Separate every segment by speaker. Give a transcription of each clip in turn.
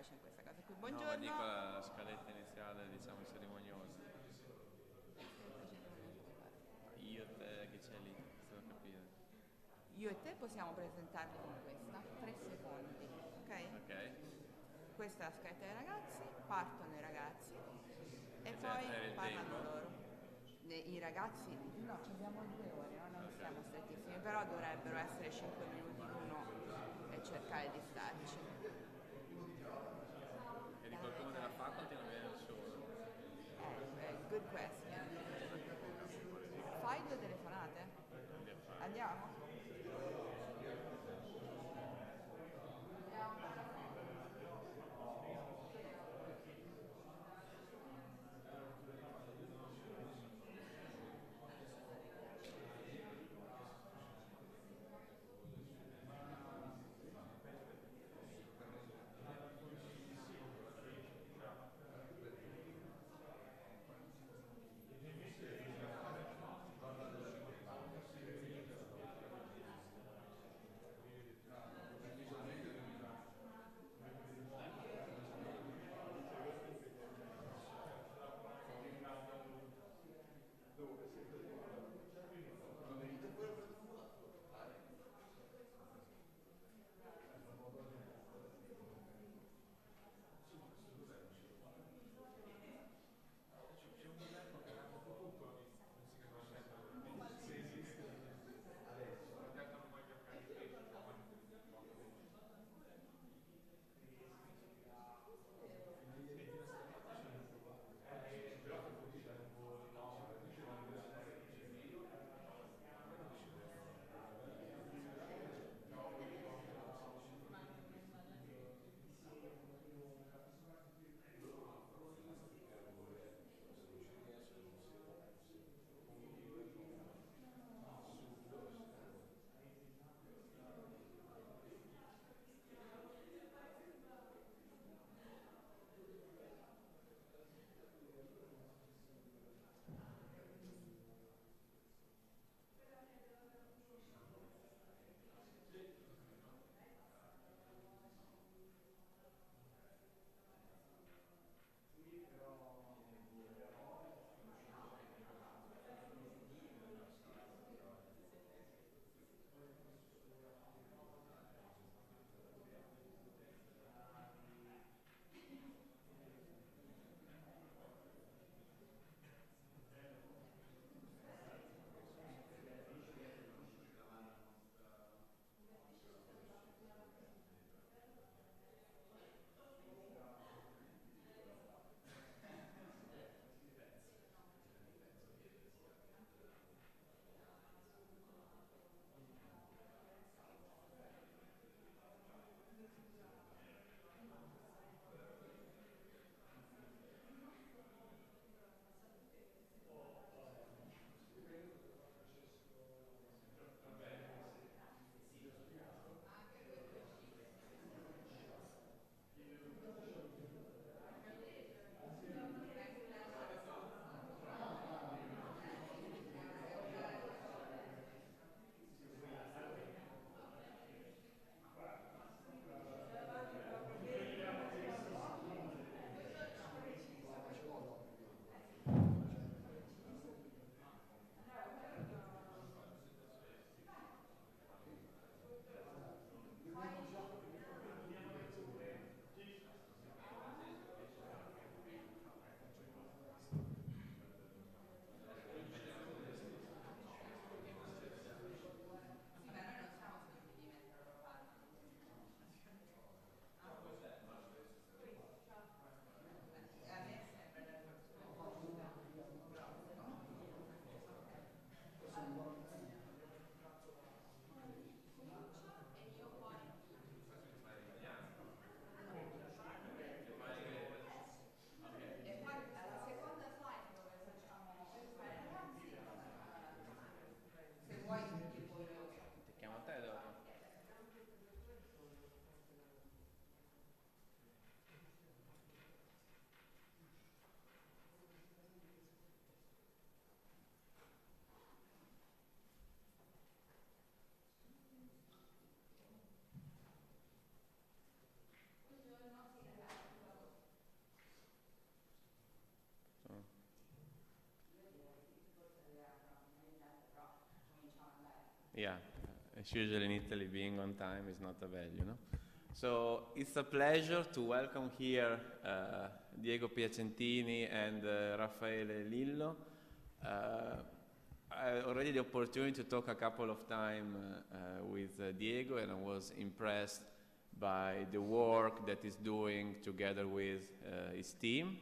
Speaker 1: efficace in questa cosa qui.
Speaker 2: No, ma dico
Speaker 1: Buongiorno.
Speaker 2: la scaletta iniziale, diciamo, cerimoniosa. Io, te, che c'è lì? Sto a capire.
Speaker 1: Io e te possiamo presentarli con questa, 3 secondi, ok?
Speaker 2: Ok?
Speaker 1: Questa è la scheda dei ragazzi, partono i ragazzi e
Speaker 2: E c'è
Speaker 1: poi
Speaker 2: per il
Speaker 1: parlano
Speaker 2: tempo?
Speaker 1: loro. I ragazzi, no, ci abbiamo 2 ore, no? Non
Speaker 2: Ok.
Speaker 1: siamo strettissimi, però dovrebbero essere 5 minuti l'uno e cercare di starci.
Speaker 2: E di qualcuno della facolty non viene nessuno?
Speaker 1: Good question. Fai 2 telefonate?
Speaker 2: Non li affari.
Speaker 1: Andiamo?
Speaker 2: Yeah, it's usually in Italy being on time is not a value, no? So it's a pleasure to welcome here Diego Piacentini and Raffaele Lillo. I already had the opportunity to talk a couple of times with Diego, and I was impressed by the work that he's doing together with his team.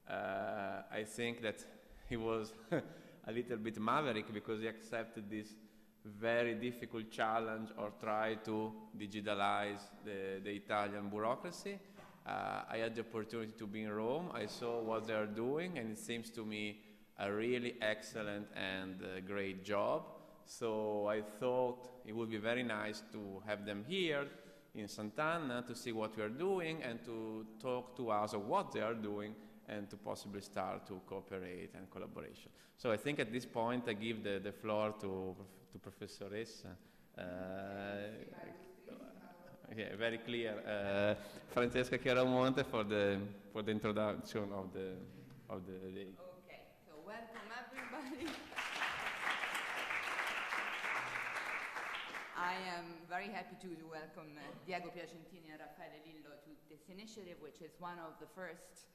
Speaker 2: I think that he was a little bit maverick because he accepted this very difficult challenge or try to digitalize the Italian bureaucracy. I had the opportunity to be in Rome. I saw what they are doing, and it seems to me a really excellent and great job. So I thought it would be very nice to have them here in Sant'Anna to see what we are doing and to talk to us of what they are doing and to possibly start to cooperate and collaboration. So I think at this point I give the floor to Professoressa. Yeah, very clear. Francesca Chiaramonte for the introduction of the day.
Speaker 1: Okay, so welcome everybody. I am very happy to welcome Diego Piacentini and Raffaele Lillo to this initiative, which is one of the first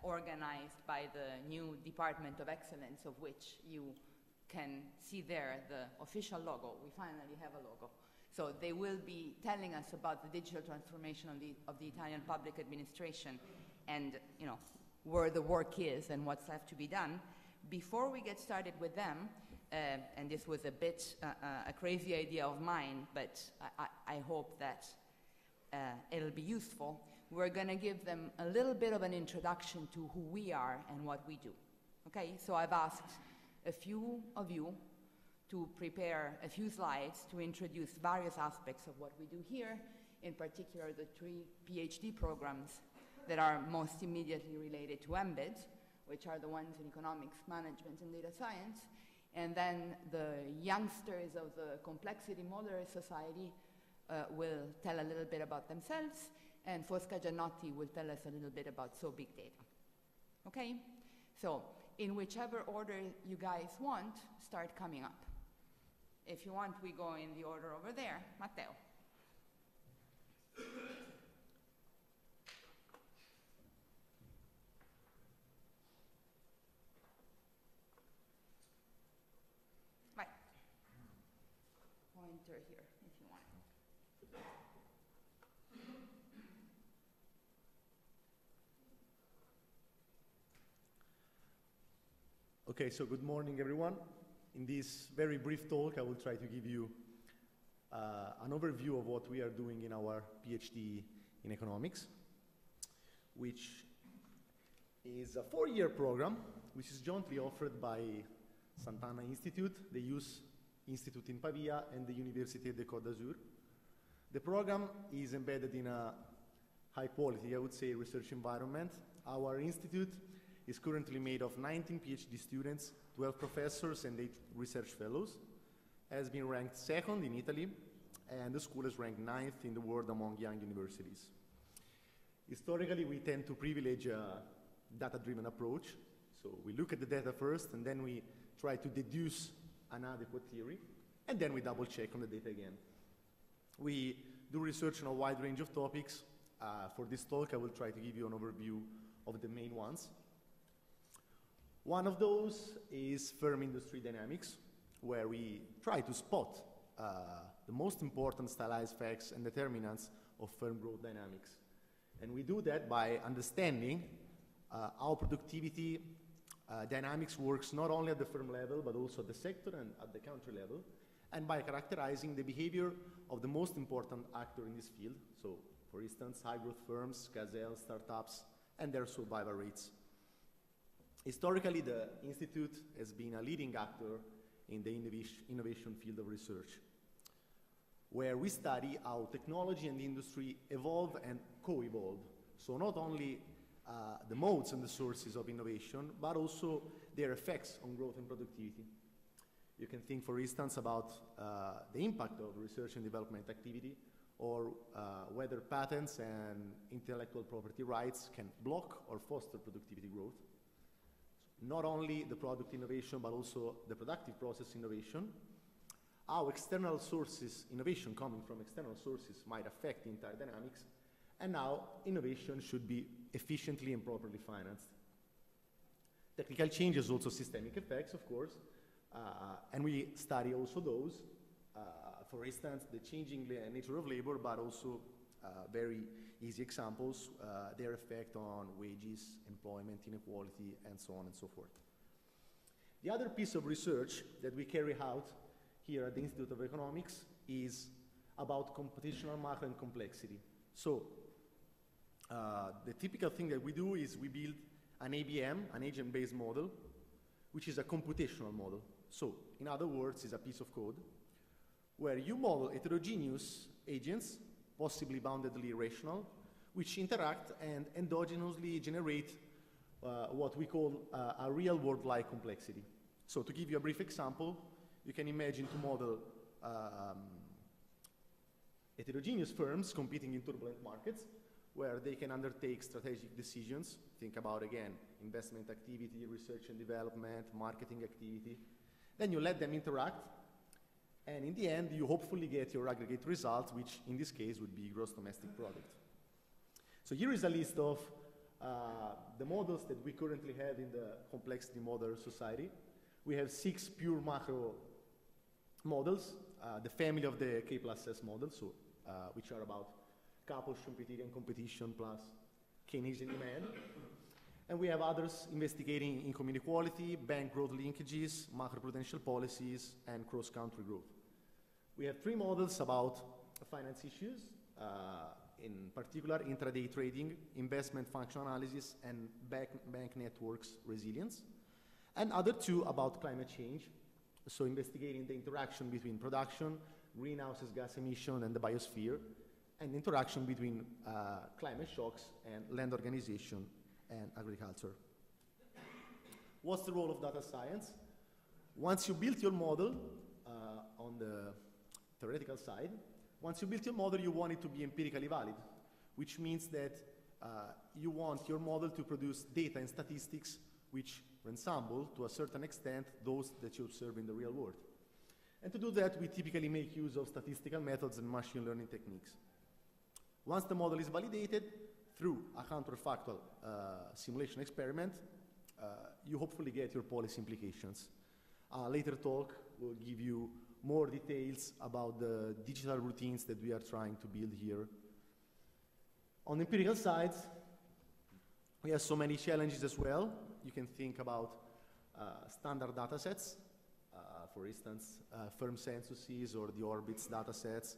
Speaker 1: organized by the new Department of Excellence, of which you can see there the official logo. We finally have a logo. So they will be telling us about the digital transformation of the Italian public administration and, you know, where the work is and what's left to be done. Before we get started with them, and this was a bit a crazy idea of mine, but I hope that it'll be useful. We're going to give them a little bit of an introduction to who we are and what we do. Okay, so I've asked a few of you to prepare a few slides to introduce various aspects of what we do here, in particular the 3 PhD programs that are most immediately related to MBID, which are the ones in economics, management, and data science, and then the youngsters of the Complexity Modular Society will tell a little bit about themselves, and Fosca Giannotti will tell us a little bit about So Big Data. Okay? So, in whichever order you guys want, start coming up. If you want, we go in the order over there. Matteo. Right. Pointer here, if you want.
Speaker 3: Okay, so good morning, everyone. In this very brief talk, I will try to give you an overview of what we are doing in our PhD in economics, which is a 4-year program, which is jointly offered by Sant'Anna Institute, the Youth Institute in Pavia, and the Université de Côte d'Azur. The program is embedded in a high quality, I would say, research environment. Our institute is currently made of 19 PhD students, 12 professors, and 8 research fellows. Has been ranked 2nd in Italy, and the school is ranked 9th in the world among young universities. Historically, we tend to privilege a data-driven approach. So we look at the data first, and then we try to deduce an adequate theory, and then we double-check on the data again. We do research on a wide range of topics. For this talk, I will try to give you an overview of the main ones. One of those is firm industry dynamics, where we try to spot the most important stylized facts and determinants of firm growth dynamics. And we do that by understanding how productivity dynamics works not only at the firm level, but also at the sector and at the country level, and by characterizing the behavior of the most important actor in this field. So, for instance, high-growth firms, gazelles, startups, and their survival rates. Historically, the Institute has been a leading actor in the innovation field of research, where we study how technology and industry evolve and co-evolve. So not only the modes and the sources of innovation, but also their effects on growth and productivity. You can think, for instance, about the impact of research and development activity, or whether patents and intellectual property rights can block or foster productivity growth. Not only the product innovation, but also the productive process innovation. how external sources, innovation coming from external sources might affect the entire dynamics, and how innovation should be efficiently and properly financed. Technical changes, also systemic effects, of course, and we study also those. For instance, the changing nature of labor, but also very easy examples, their effect on wages, employment inequality, and so on and so forth. The other piece of research that we carry out here at the Institute of Economics is about computational macro and complexity. So the typical thing that we do is we build an ABM, an agent-based model, which is a computational model. So in other words, it's a piece of code where you model heterogeneous agents, possibly boundedly rational, which interact and endogenously generate what we call a real-world-like complexity. So to give you a brief example, you can imagine to model heterogeneous firms competing in turbulent markets where they can undertake strategic decisions. Think about, again, investment activity, research and development, marketing activity. Then you let them interact, and in the end, you hopefully get your aggregate result, which in this case would be gross domestic product. So here is a list of the models that we currently have in the complexity model society. We have 6 pure macro models, the family of the K plus S models, so, which are about couple Schumpeterian competition plus Keynesian demand. And we have others investigating income inequality, bank growth linkages, macroprudential policies, and cross-country growth. We have 3 models about finance issues, in particular intraday trading, investment function analysis, and bank networks resilience. And other 2 about climate change, so investigating the interaction between production, greenhouse gas emission, and the biosphere, and interaction between climate shocks and land organization and agriculture. What's the role of data science? Once you build your model on the theoretical side, once you build your model, you want it to be empirically valid, which means that you want your model to produce data and statistics which resemble, to a certain extent, those that you observe in the real world. And to do that, we typically make use of statistical methods and machine learning techniques. Once the model is validated through a counterfactual simulation experiment, you hopefully get your policy implications. Later talk will give you more details about the digital routines that we are trying to build here. On the empirical side, we have so many challenges as well. You can think about standard data sets, for instance, firm censuses or the orbits data sets,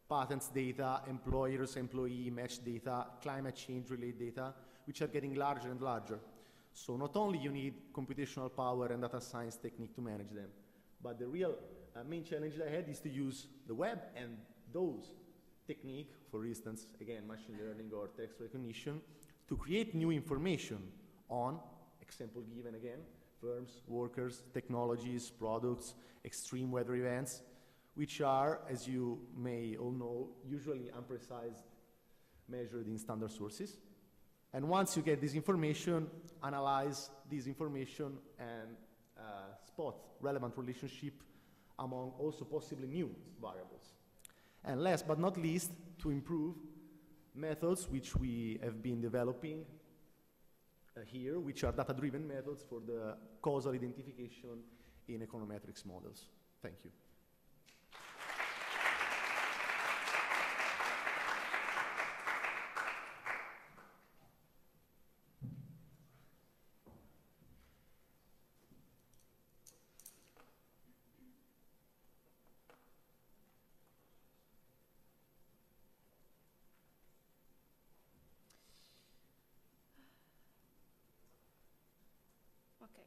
Speaker 3: patents data, employers, employee match data, climate change related data, which are getting larger and larger. So not only you need computational power and data science technique to manage them, but the real main challenge ahead is to use the web and those technique, for instance, again, machine learning or text recognition, to create new information on, example given again, firms, workers, technologies, products, extreme weather events, which are, as you may all know, usually unprecise, measured in standard sources. And once you get this information, analyze this information and spot relevant relationship among also possibly new variables. And last but not least, to improve methods which we have been developing here, which are data-driven methods for the causal identification in econometrics models. Thank you.
Speaker 4: Okay.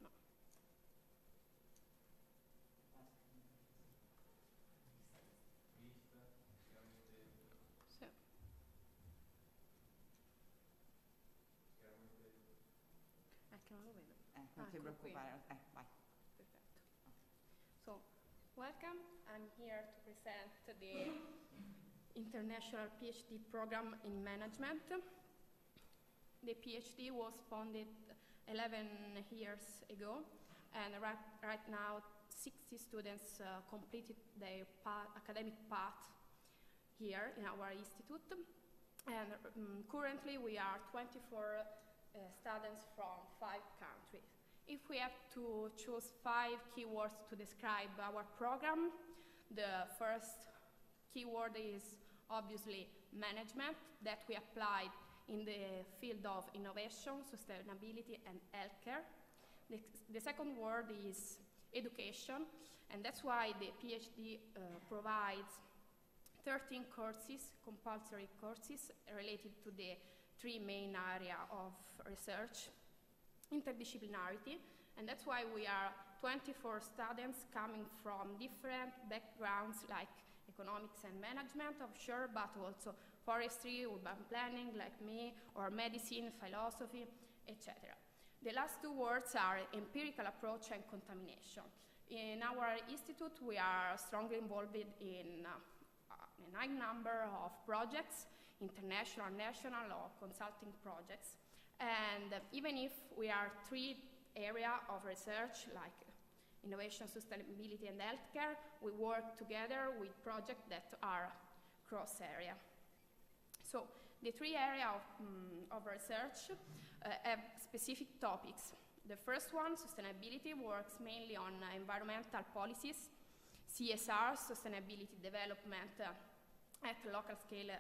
Speaker 4: No. So. Che non lo vedo.
Speaker 1: Non ti preoccupare, vai.
Speaker 4: Perfetto. So, welcome. I'm here to present the International PhD Program in Management. The PhD was founded 11 years ago, and right now 60 students completed their academic path here in our institute. And currently we are 24 students from 5 countries. If we have to choose 5 keywords to describe our program, the first keyword is obviously management, that we applied in the field of innovation, sustainability, and healthcare. The second word is education, and that's why the PhD provides 13 courses, compulsory courses, related to the 3 main areas of research. Interdisciplinarity, and that's why we are 24 students coming from different backgrounds like economics and management, offshore, but also forestry, urban planning like me, or medicine, philosophy, etc. The last 2 words are empirical approach and contamination. In our institute, we are strongly involved in a high number of projects, international, national, or consulting projects. And even if we are 3 areas of research, like innovation, sustainability, and healthcare, we work together with projects that are cross-area. So the 3 areas of research have specific topics. The first one, sustainability, works mainly on environmental policies, CSR, sustainability development at local scale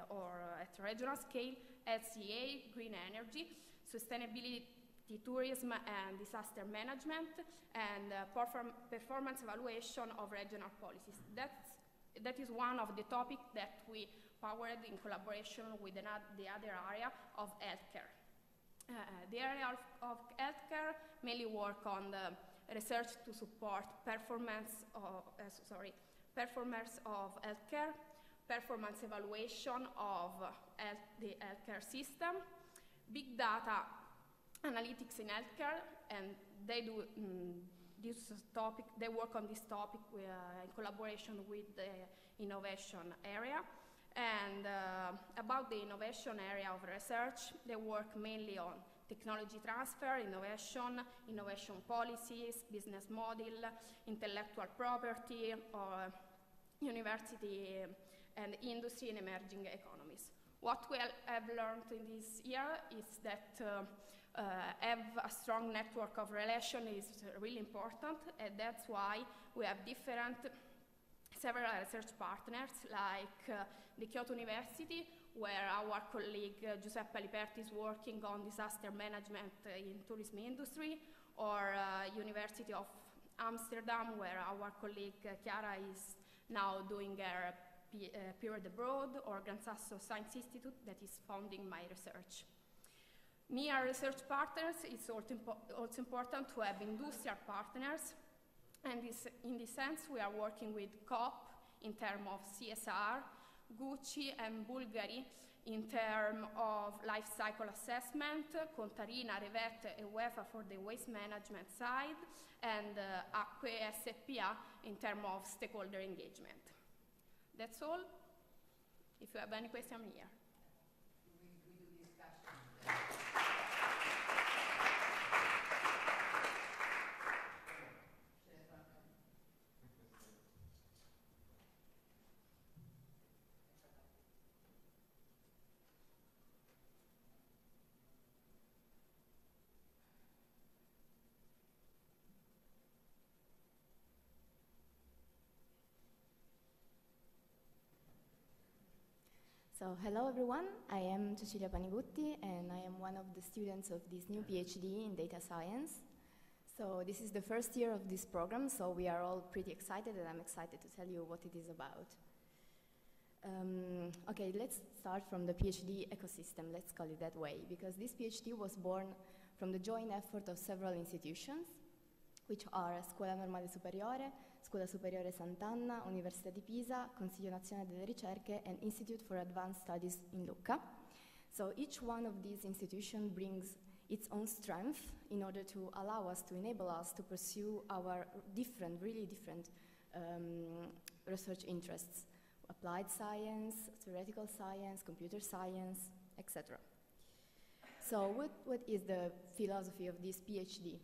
Speaker 4: or at regional scale, LCA, green energy, sustainability tourism and disaster management, and performance evaluation of regional policies. That is one of the topics that we powered in collaboration with the other area of healthcare. The area of healthcare mainly work on the research to support performance of healthcare, performance evaluation of the healthcare system, big data analytics in healthcare, and they do they work on this topic in collaboration with the innovation area. And about the innovation area of research, they work mainly on technology transfer, innovation policies, business model, intellectual property, or university and industry in emerging economies. What we have learned in this year is that have a strong network of relation is really important, and that's why we have several research partners, like the Kyoto University, where our colleague Giuseppe Aliperti is working on disaster management in tourism industry, or University of Amsterdam, where our colleague Chiara is now doing her period abroad, or Gran Sasso Science Institute that is funding my research. Near research partners, it's also important to have industrial partners, and in this sense we are working with COP in terms of CSR, Gucci and Bulgari in terms of life cycle assessment, Contarina, Revet, and UEFA for the waste management side, and Acque SPA in terms of stakeholder engagement. That's all. If you have any question, I'm here.
Speaker 1: We do discussion.
Speaker 5: So, hello everyone, I am Cecilia Panigutti and I am one of the students of this new PhD in data science. So this is the first year of this program, so we are all pretty excited and I'm excited to tell you what it is about. Okay, let's start from the PhD ecosystem, let's call it that way, because this PhD was born from the joint effort of several institutions, which are Scuola Normale Superiore, Scuola Superiore Sant'Anna, Università di Pisa, Consiglio Nazionale delle Ricerche, and Institute for Advanced Studies in Lucca. So each one of these institutions brings its own strength in order to allow us, to enable us to pursue our different, really different research interests. Applied science, theoretical science, computer science, etc. So what is the philosophy of this PhD?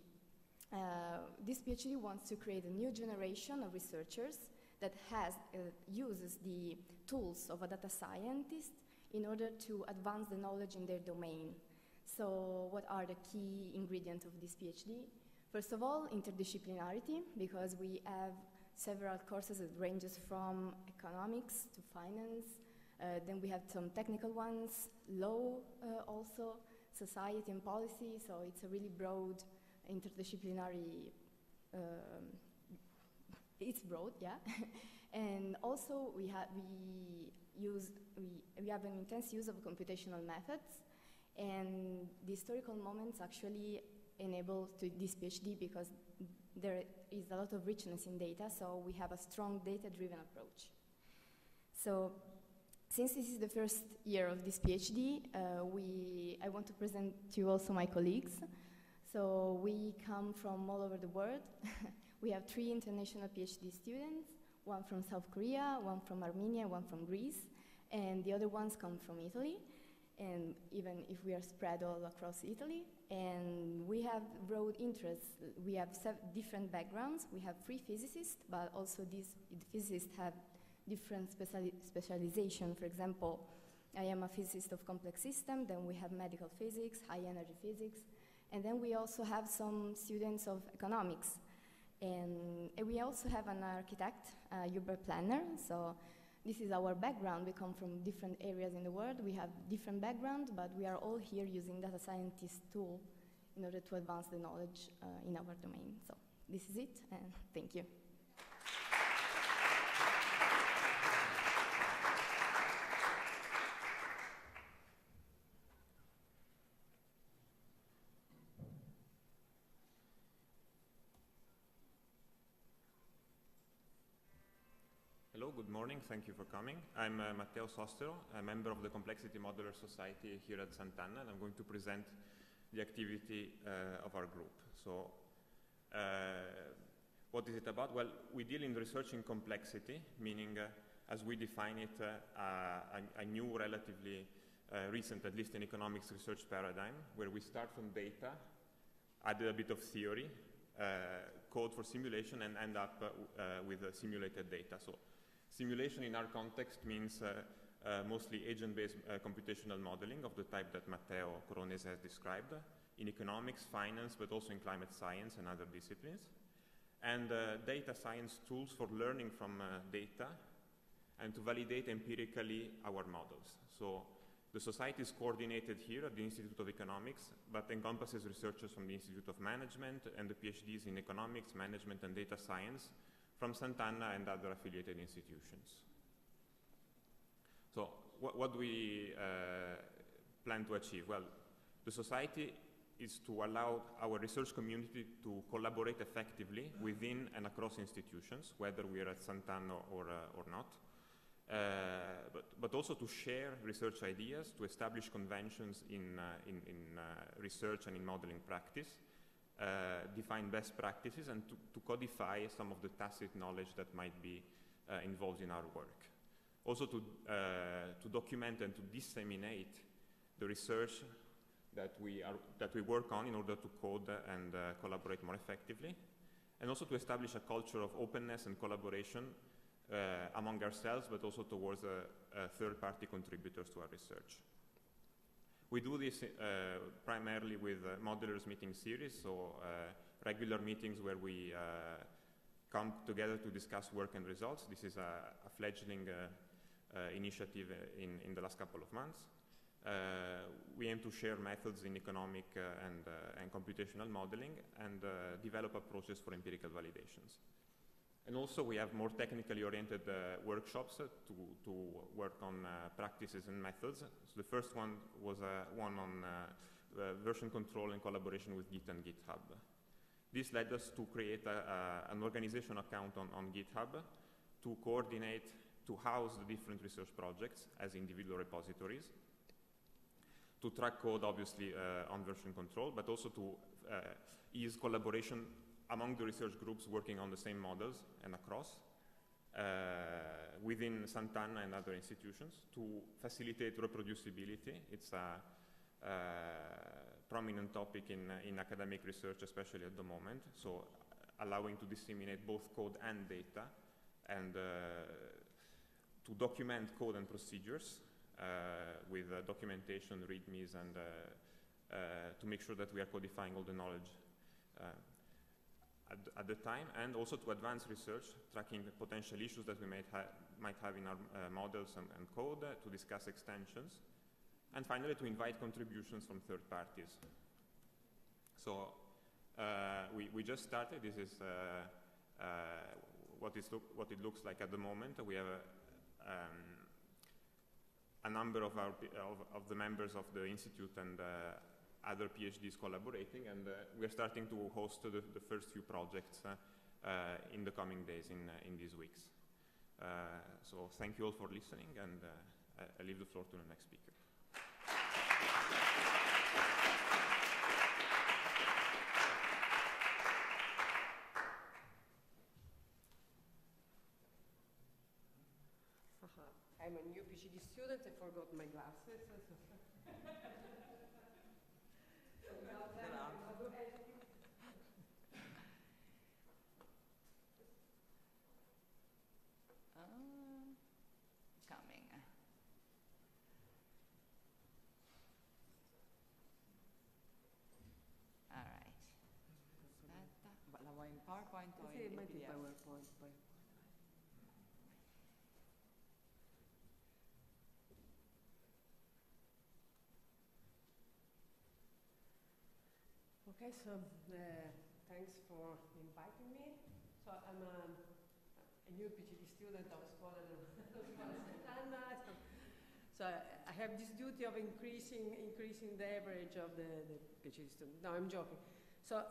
Speaker 5: This PhD wants to create a new generation of researchers that uses the tools of a data scientist in order to advance the knowledge in their domain. So what are the key ingredients of this PhD? First of all, interdisciplinarity, because we have several courses that ranges from economics to finance. Then we have some technical ones, law also, society and policy. So it's a really broad interdisciplinary, it's broad, yeah. And also we have an intense use of computational methods, and the historical moments actually enable to this PhD because there is a lot of richness in data, so we have a strong data-driven approach. So since this is the first year of this PhD, I want to present to you also my colleagues. So we come from all over the world. We have 3 international PhD students, one from South Korea, one from Armenia, one from Greece, and the other ones come from Italy, and even if we are spread all across Italy. And we have broad interests. We have different backgrounds. We have 3 physicists, but also these physicists have different specialization. For example, I am a physicist of complex systems, then we have medical physics, high energy physics, and then we also have some students of economics. And we also have an architect, urban planner. So this is our background. We come from different areas in the world. We have different backgrounds, but we are all here using data scientist tool in order to advance the knowledge in our domain. So this is it, and thank you.
Speaker 6: Hello, good morning, thank you for coming. I'm Matteo Sostero, a member of the Complexity Modular Society here at Sant'Anna, and I'm going to present the activity of our group. So, what is it about? Well, we deal in research in complexity, meaning, as we define it, a new, relatively recent, at least in economics research paradigm, where we start from data, add a bit of theory, code for simulation, and end up with simulated data. So, simulation in our context means mostly agent-based computational modeling of the type that Matteo Coronese has described, in economics, finance, but also in climate science and other disciplines. And data science tools for learning from data and to validate empirically our models. So the society is coordinated here at the Institute of Economics, but encompasses researchers from the Institute of Management and the PhDs in economics, management, and data science from Sant'Anna and other affiliated institutions. So what do we plan to achieve? Well, the society is to allow our research community to collaborate effectively within and across institutions, whether we are at Sant'Anna or not, but also to share research ideas, to establish conventions in research and in modeling practice, define best practices, and to codify some of the tacit knowledge that might be involved in our work. Also to document and to disseminate the research that we work on in order to code and collaborate more effectively, and also to establish a culture of openness and collaboration among ourselves, but also towards third-party contributors to our research. We do this primarily with Modular's meeting series, so regular meetings where we come together to discuss work and results. This is a fledgling initiative in the last couple of months. We aim to share methods in economic and computational modeling and develop approaches for empirical validations. And also we have more technically oriented workshops to work on practices and methods. So the first one was one on version control in collaboration with Git and GitHub. This led us to create an organization account on GitHub to coordinate, to house the different research projects as individual repositories, to track code obviously on version control, but also to ease collaboration among the research groups working on the same models and across, within Sant'Anna and other institutions, to facilitate reproducibility. It's prominent topic in academic research, especially at the moment. So allowing to disseminate both code and data, and to document code and procedures with documentation, readmes, and to make sure that we are codifying all the knowledge at the time, and also to advance research, tracking the potential issues that we might have in our models and code, to discuss extensions, and finally to invite contributions from third parties. So we just started. This is what it looks like at the moment. We have a number of the members of the institute and other PhDs collaborating, and we are starting to host the first few projects in the coming days, in these weeks. So thank you all for listening, and I leave the floor to the next speaker.
Speaker 7: I'm a new PhD student. I forgot my glasses.
Speaker 1: Coming. All right. Aspetta, la vuoi in PowerPoint o in PDF?
Speaker 7: PowerPoint. Okay, so thanks for inviting me. So I'm a new PhD student of Scuola Sant'Anna. So I have this duty of increasing the average of the PhD student. No, I'm joking. So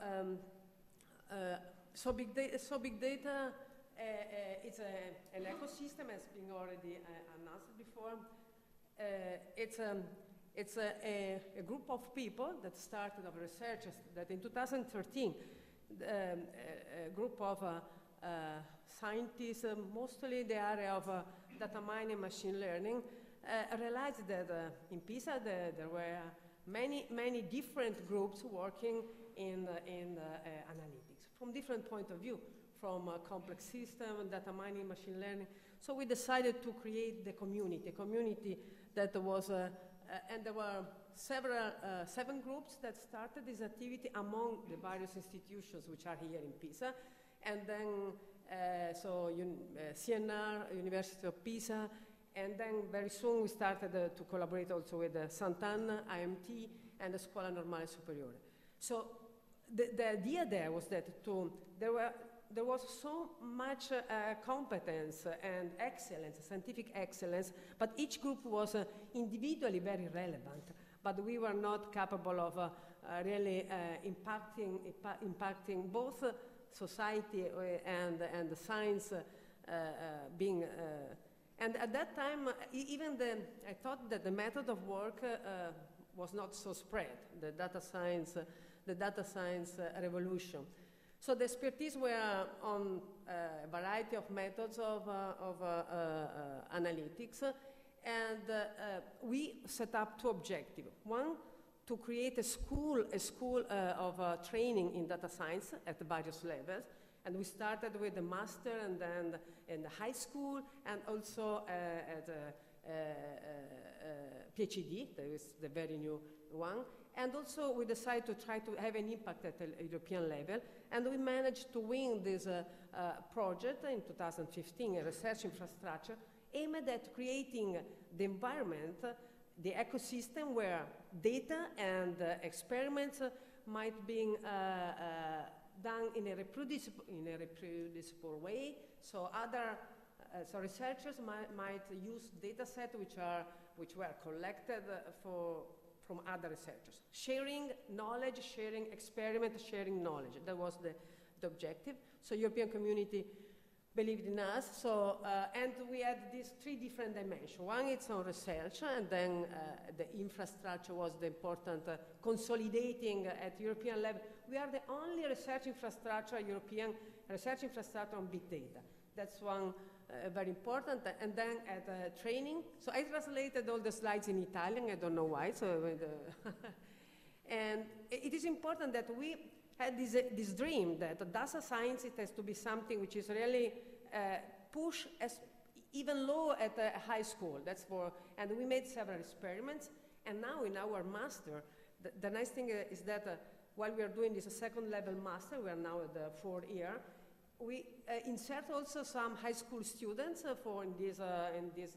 Speaker 7: so big data, it's an ecosystem, as being already announced before. It's a group of people that started, of researchers, that in 2013, a group of scientists, mostly the area of data mining, machine learning, realized that in Pisa there were many different groups working in analytics from different point of view, from complex system, data mining, machine learning. So we decided to create the community that was. And there were seven groups that started this activity among the various institutions which are here in Pisa. And then, CNR, University of Pisa, and then very soon we started to collaborate also with Sant'Anna, IMT, and the Scuola Normale Superiore. So the idea there was that there was so much competence and excellence, scientific excellence, but each group was individually very relevant. But we were not capable of really impacting both society and the science being. And at that time, I thought that the method of work was not so spread. The data science revolution. So the expertise were on a variety of methods of analytics, and we set up two objectives. One, to create a school of training in data science at various levels, and we started with the master, and then in the high school, and also at PhD. That is the very new one. And also we decided to try to have an impact at the European level, and we managed to win this project in 2015, a research infrastructure aimed at creating the environment, the ecosystem where data and experiments might be done in a reproducible way. So researchers might use data sets which were collected from other researchers. Sharing knowledge, sharing experiment, sharing knowledge. That was the objective. So European community believed in us. So, and we had these three different dimensions. One is on research, and then the infrastructure was the important consolidating at European level. We are the only research infrastructure, European research infrastructure on big data. That's one very important. And then at training, so I translated all the slides in Italian, I don't know why, so and it is important that we had this dream that data science, it has to be something which is really pushed as even low at high school. That's for, and we made several experiments. And now in our master, the nice thing is that while we are doing this second level master, we are now at the 4th year, we insert also some high school students for in this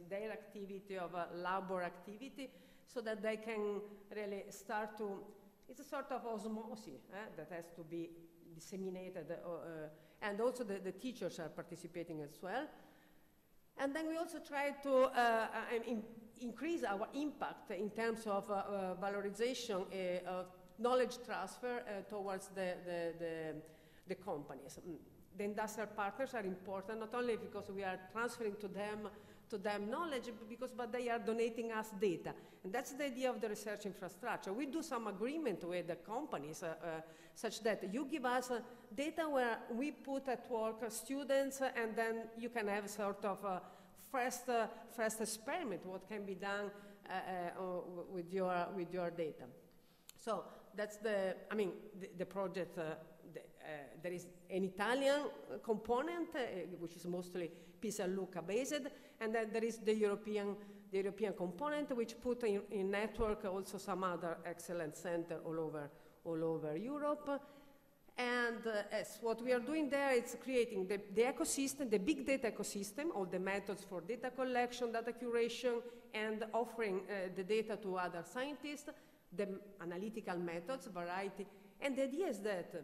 Speaker 7: their activity of labor activity, so that they can really start to, it's a sort of osmosis that has to be disseminated, and also the teachers are participating as well. And then we also try to increase our impact in terms of valorization of knowledge transfer towards the companies. The industrial partners are important, not only because we are transferring to them knowledge, but they are donating us data. And that's the idea of the research infrastructure. We do some agreement with the companies such that you give us data where we put at work students, and then you can have sort of a first experiment, what can be done with your data. So that's the project. There is an Italian component, which is mostly Pisa and Lucca based, and then there is the European component, which put in network also some other excellent center all over Europe. And what we are doing there is creating the ecosystem, the big data ecosystem, all the methods for data collection, data curation, and offering the data to other scientists, the analytical methods, variety. And the idea is that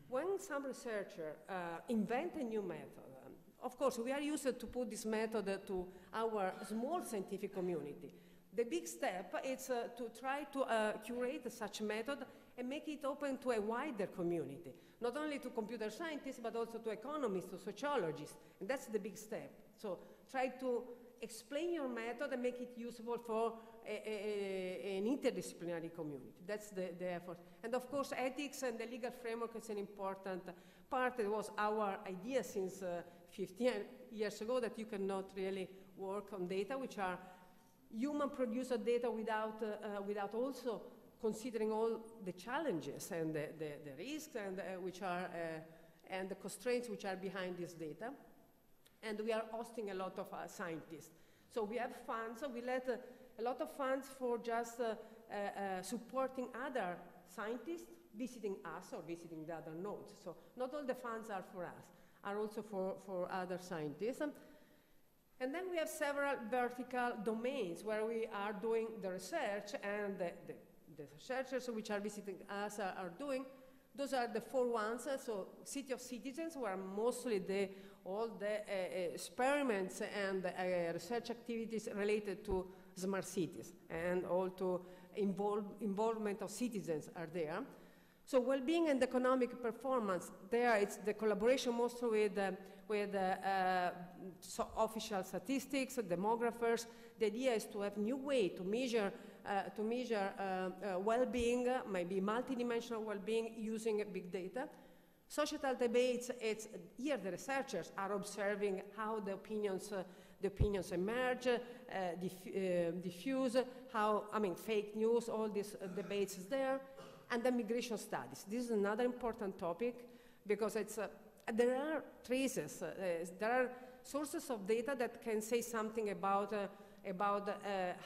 Speaker 7: when some researcher invent a new method, of course, we are used to put this method to our small scientific community. The big step is to try to curate such method and make it open to a wider community, not only to computer scientists, but also to economists, to sociologists. And that's the big step. So try to explain your method and make it usable for an interdisciplinary community. That's the effort. And of course, ethics and the legal framework is an important part. It was our idea since 15 years ago that you cannot really work on data which are human-produced data without also considering all the challenges and the risks and and the constraints which are behind this data. And we are hosting a lot of scientists. So we have funds, so we let a lot of funds for just supporting other scientists visiting us or visiting the other nodes. So not all the funds are for us, are also for other scientists. And then we have several vertical domains where we are doing the research, and the researchers which are visiting us are doing. Those are the 4 ones. So City of Citizens, where mostly all the experiments and research activities related to smart cities and all to involvement of citizens are there. So well-being and economic performance, there it's the collaboration mostly with official statistics, demographers. The idea is to have new way to measure well-being, maybe multidimensional well-being using big data. Societal debates, it's here the researchers are observing how the opinions emerge, diffuse, how, fake news, all these debates is there. And then migration studies. This is another important topic because it's, there are traces, there are sources of data that can say something about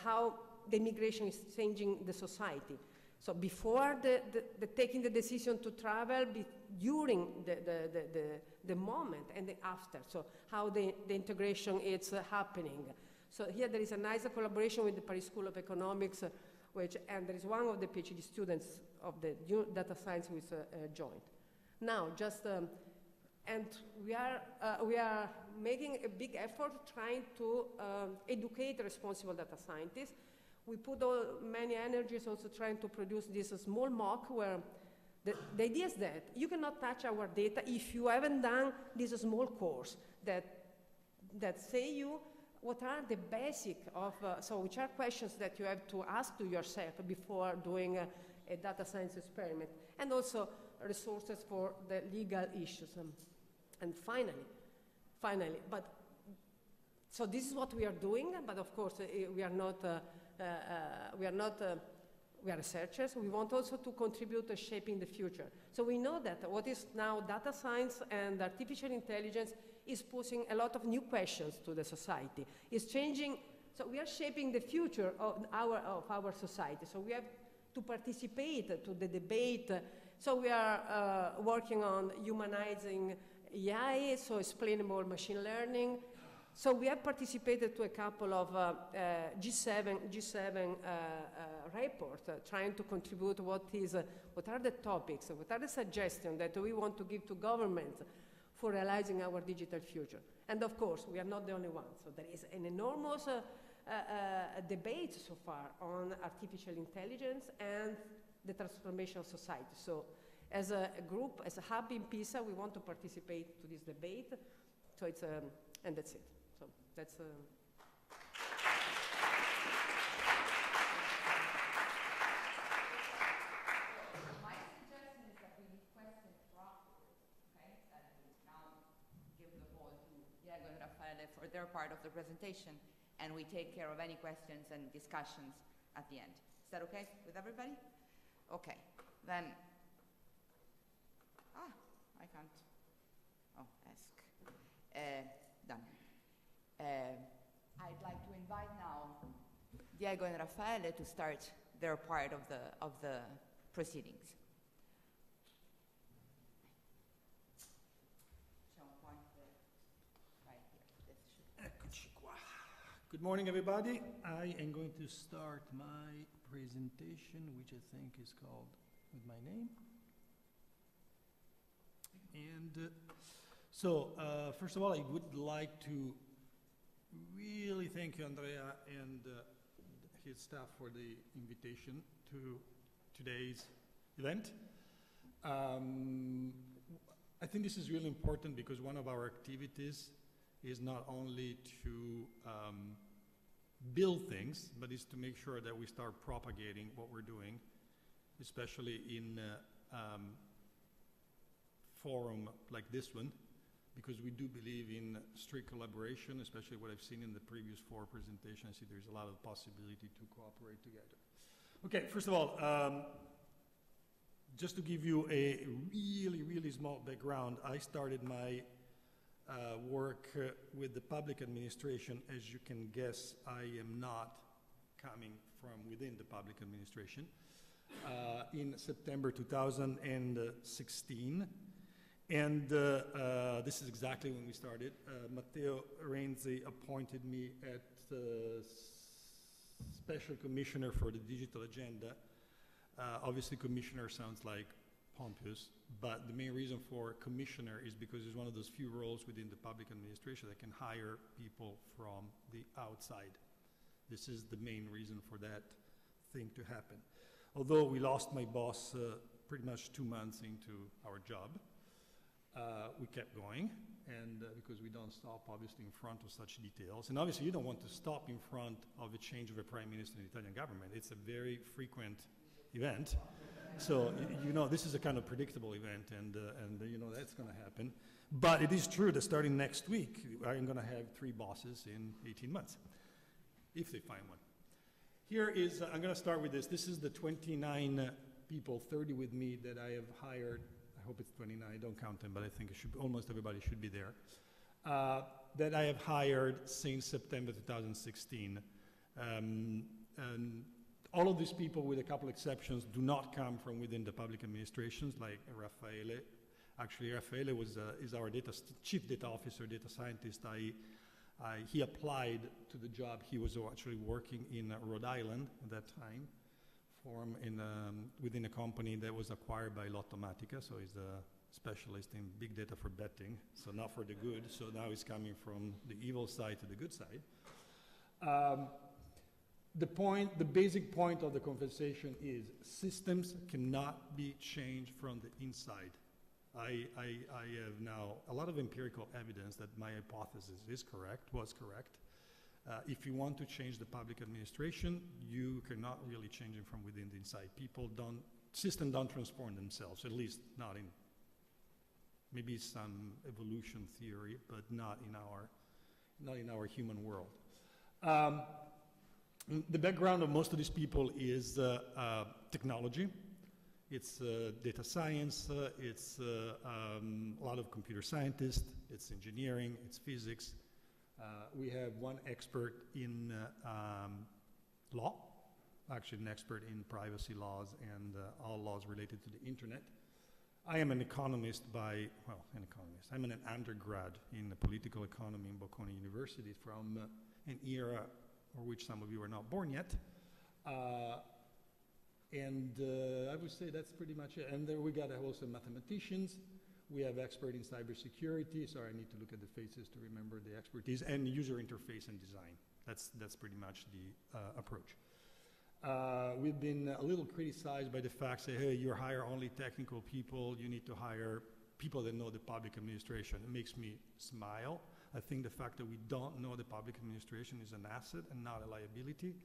Speaker 7: how the migration is changing the society. So before the taking the decision to travel, during the moment and the after, so how the integration is happening. So here there is a nice collaboration with the Paris School of Economics, and there is one of the PhD students of the data science who is joined. Now, and we are making a big effort trying to educate responsible data scientists. We put many energies also trying to produce this small mock where the idea is that you cannot touch our data if you haven't done this small course that say you what are the basic of, so which are questions that you have to ask to yourself before doing a data science experiment, and also resources for the legal issues. And finally, but So this is what we are doing, but of course we are researchers. We want also to contribute to shaping the future. So we know that what is now data science and artificial intelligence is posing a lot of new questions to the society. It's changing, so we are shaping the future of our society. So we have to participate to the debate. So we are working on humanizing AI, so explainable machine learning. So we have participated to a couple of G7 reports, trying to contribute what are the topics, what are the suggestions that we want to give to governments for realizing our digital future. And of course, we are not the only ones. So there is an enormous debate so far on artificial intelligence and the transformation of society. So as a group, as a hub in Pisa, we want to participate to this debate. So it's, and that's it. So that's...
Speaker 1: My suggestion is that we leave questions for afterwards, okay? And we now give the floor to Diego and Raffaele for their part of the presentation, and we take care of any questions and discussions at the end. Is that okay with everybody? Okay, then... I can't... Oh, ask. Done. I'd like to invite now Diego and Raffaele to start their part of the proceedings.
Speaker 8: Eccoci qua. Good morning, everybody. I am going to start my presentation, which I think is called with my name. And first of all, I would like to really thank you, Andrea, and his staff for the invitation to today's event. I think this is really important because one of our activities is not only to build things, but is to make sure that we start propagating what we're doing, especially in forum like this one, because we do believe in strict collaboration, especially what I've seen in the previous 4 presentations. I see there's a lot of possibility to cooperate together. Okay, first of all, just to give you a really, really small background, I started my work with the public administration. As you can guess, I am not coming from within the public administration. In September 2016, and this is exactly when we started. Matteo Renzi appointed me as Special Commissioner for the Digital Agenda. Obviously, Commissioner sounds like pompous, but the main reason for Commissioner is because it's one of those few roles within the public administration that can hire people from the outside. This is the main reason for that thing to happen. Although we lost my boss pretty much 2 months into our job, we kept going, and because we don't stop, obviously, in front of such details. And obviously, you don't want to stop in front of a change of a prime minister in the Italian government. It's a very frequent event. So, you know, this is a kind of predictable event, and you know, that's going to happen. But it is true that starting next week, I'm going to have 3 bosses in 18 months, if they find one. Here is, I'm going to start with this. This is the 29 people, 30 with me, that I have hired. I hope it's 29, I don't count them, but I think it should be, almost everybody should be there, that I have hired since September 2016. And all of these people, with a couple exceptions, do not come from within the public administrations, like Raffaele. Actually, Raffaele is our chief data officer, data scientist. He applied to the job. He was actually working in Rhode Island at that time, within a company that was acquired by Lottomatica, so he's a specialist in big data for betting, so not for the good, so now he's coming from the evil side to the good side. The basic point of the conversation is systems cannot be changed from the inside. I have now a lot of empirical evidence that my hypothesis was correct. If you want to change the public administration, you cannot really change it from within the inside. Systems don't transform themselves, at least not in maybe some evolution theory, but not in not in our human world. The background of most of these people is technology. It's data science, it's a lot of computer scientists, it's engineering, it's physics. We have one expert in law, actually an expert in privacy laws and all laws related to the internet. I am an economist I'm an undergrad in political economy in Bocconi University from an era for which some of you are not born yet. I would say that's pretty much it. And then we got also mathematicians. We have expert in cybersecurity. Sorry, I need to look at the faces to remember the expertise, and user interface and design. That's pretty much the approach. We've been a little criticized by the fact that, hey, you hire only technical people. You need to hire people that know the public administration. It makes me smile. I think the fact that we don't know the public administration is an asset and not a liability.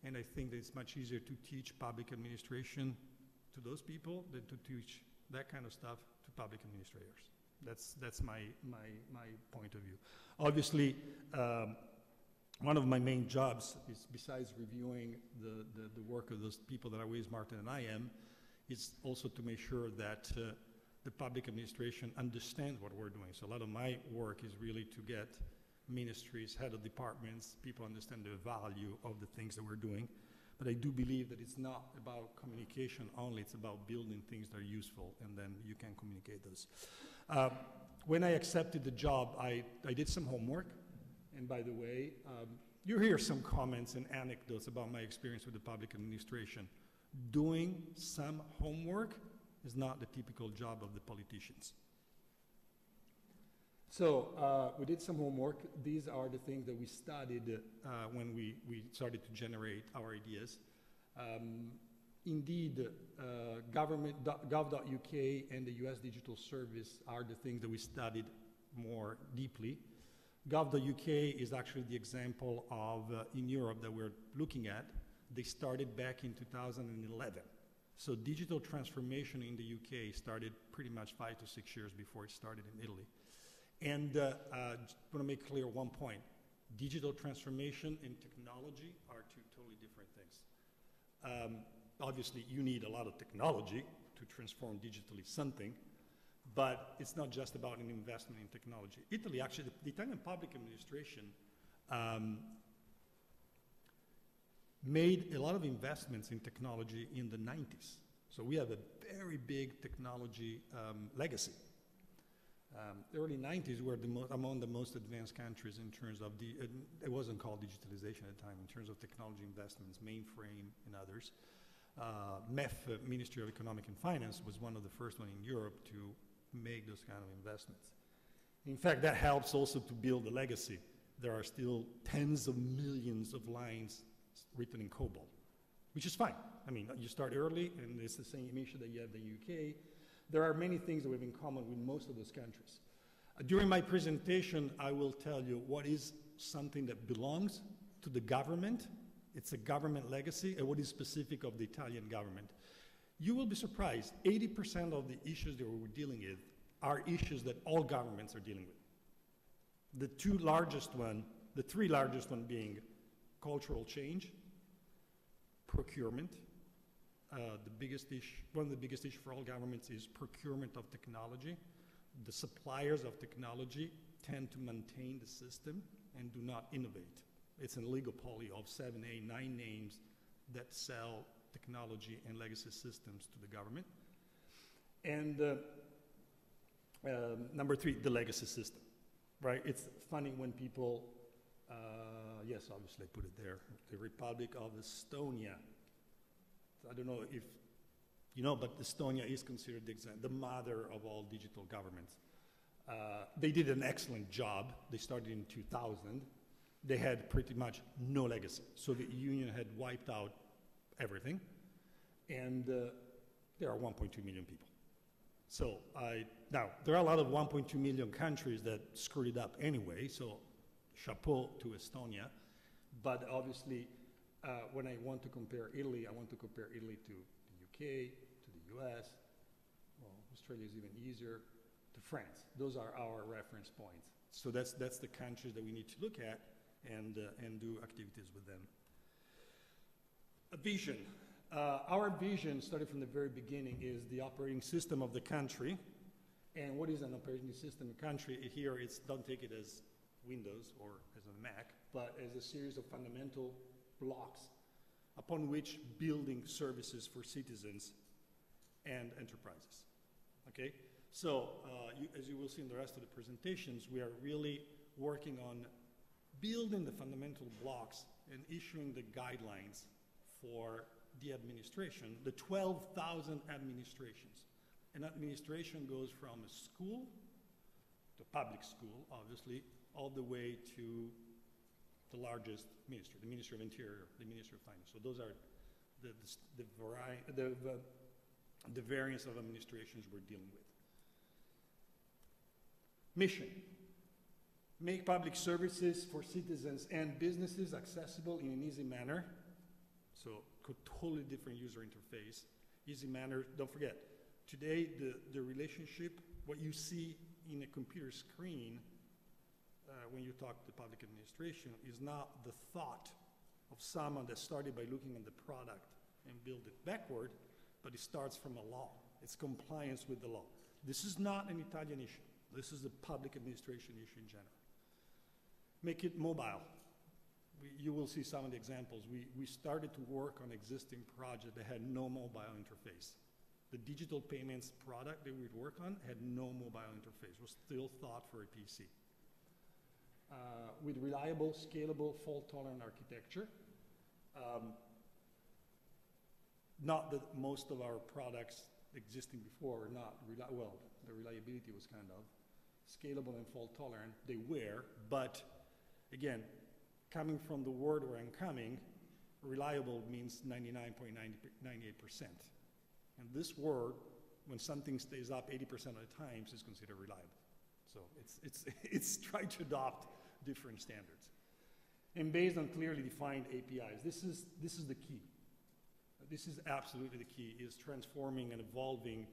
Speaker 8: And I think that it's much easier to teach public administration to those people than to teach that kind of stuff to public administrators. That's my point of view. Obviously, one of my main jobs is, besides reviewing the work of those people that are way smarter than I am, is also to make sure that the public administration understands what we're doing. So a lot of my work is really to get ministries, head of departments, people understand the value of the things that we're doing. But I do believe that it's not about communication only, it's about building things that are useful, and then you can communicate those. When I accepted the job, I did some homework. And by the way, you hear some comments and anecdotes about my experience with the public administration. Doing some homework is not the typical job of the politicians. So we did some homework. These are the things that we studied when we started to generate our ideas. Indeed, gov.uk and the US Digital Service are the things that we studied more deeply. Gov.uk is actually the example of, in Europe, that we're looking at. They started back in 2011. So digital transformation in the UK started pretty much 5 to 6 years before it started in Italy. And I want to make clear one point. Digital transformation and technology are two totally different things. Obviously, you need a lot of technology to transform digitally something, but it's not just about an investment in technology. Italy, actually, the Italian public administration made a lot of investments in technology in the 90s. So we have a very big technology legacy. The early 90s were among the most advanced countries in terms of it wasn't called digitalization at the time, in terms of technology investments, mainframe and others. MEF, Ministry of Economic and Finance, was one of the first one in Europe to make those kind of investments. In fact, that helps also to build a legacy. There are still tens of millions of lines written in COBOL, which is fine. I mean, you start early, and it's the same issue that you have in the UK. There are many things that we have in common with most of those countries. During my presentation, I will tell you what is something that belongs to the government. It's a government legacy, and what is specific of the Italian government. You will be surprised, 80% of the issues that we're dealing with are issues that all governments are dealing with. The three largest one being cultural change, procurement. One of the biggest issues for all governments is procurement of technology. The suppliers of technology tend to maintain the system and do not innovate. It's an oligopoly of 7, 8, 9 names that sell technology and legacy systems to the government. And number 3, the legacy system, right? It's funny when people, yes, obviously I put it there, the Republic of Estonia. I don't know if you know, but Estonia is considered the mother of all digital governments. They did an excellent job. They started in 2000. They had pretty much no legacy. Soviet Union had wiped out everything, and there are 1.2 million people. So now, there are a lot of 1.2 million countries that screwed it up anyway, so chapeau to Estonia. But obviously, when I want to compare Italy, I want to compare Italy to the UK, to the US, well, Australia is even easier, to France. Those are our reference points. So that's the countries that we need to look at and do activities with them. A vision. Our vision, started from the very beginning, is the operating system of the country. And what is an operating system in country? Here, don't take it as Windows or as a Mac, but as a series of fundamental blocks upon which building services for citizens and enterprises. Okay? So, as you will see in the rest of the presentations, we are really working on building the fundamental blocks and issuing the guidelines for the administration, the 12,000 administrations. An administration goes from a school, to public school, obviously, all the way to the largest ministry, the Ministry of Interior, the Ministry of Finance. So those are the variants of administrations we're dealing with. Mission: make public services for citizens and businesses accessible in an easy manner. So totally different user interface, easy manner. Don't forget, today the relationship, what you see in a computer screen when you talk to public administration is not the thought of someone that started by looking at the product and build it backward, but it starts from a law. It's compliance with the law. This is not an Italian issue. This is a public administration issue in general. Make it mobile. You will see some of the examples. We started to work on existing projects that had no mobile interface. The digital payments product that we'd work on had no mobile interface. It was still thought for a PC. With reliable, scalable, fault-tolerant architecture. Not that most of our products existing before were not, well, the reliability was kind of. Scalable and fault-tolerant, they were, but again, coming from the word where I'm coming, reliable means 99.98%. And this word, when something stays up 80% of the times, is considered reliable. So it's trying to adopt different standards. And based on clearly defined APIs, this is the key. This is absolutely the key, is transforming and evolving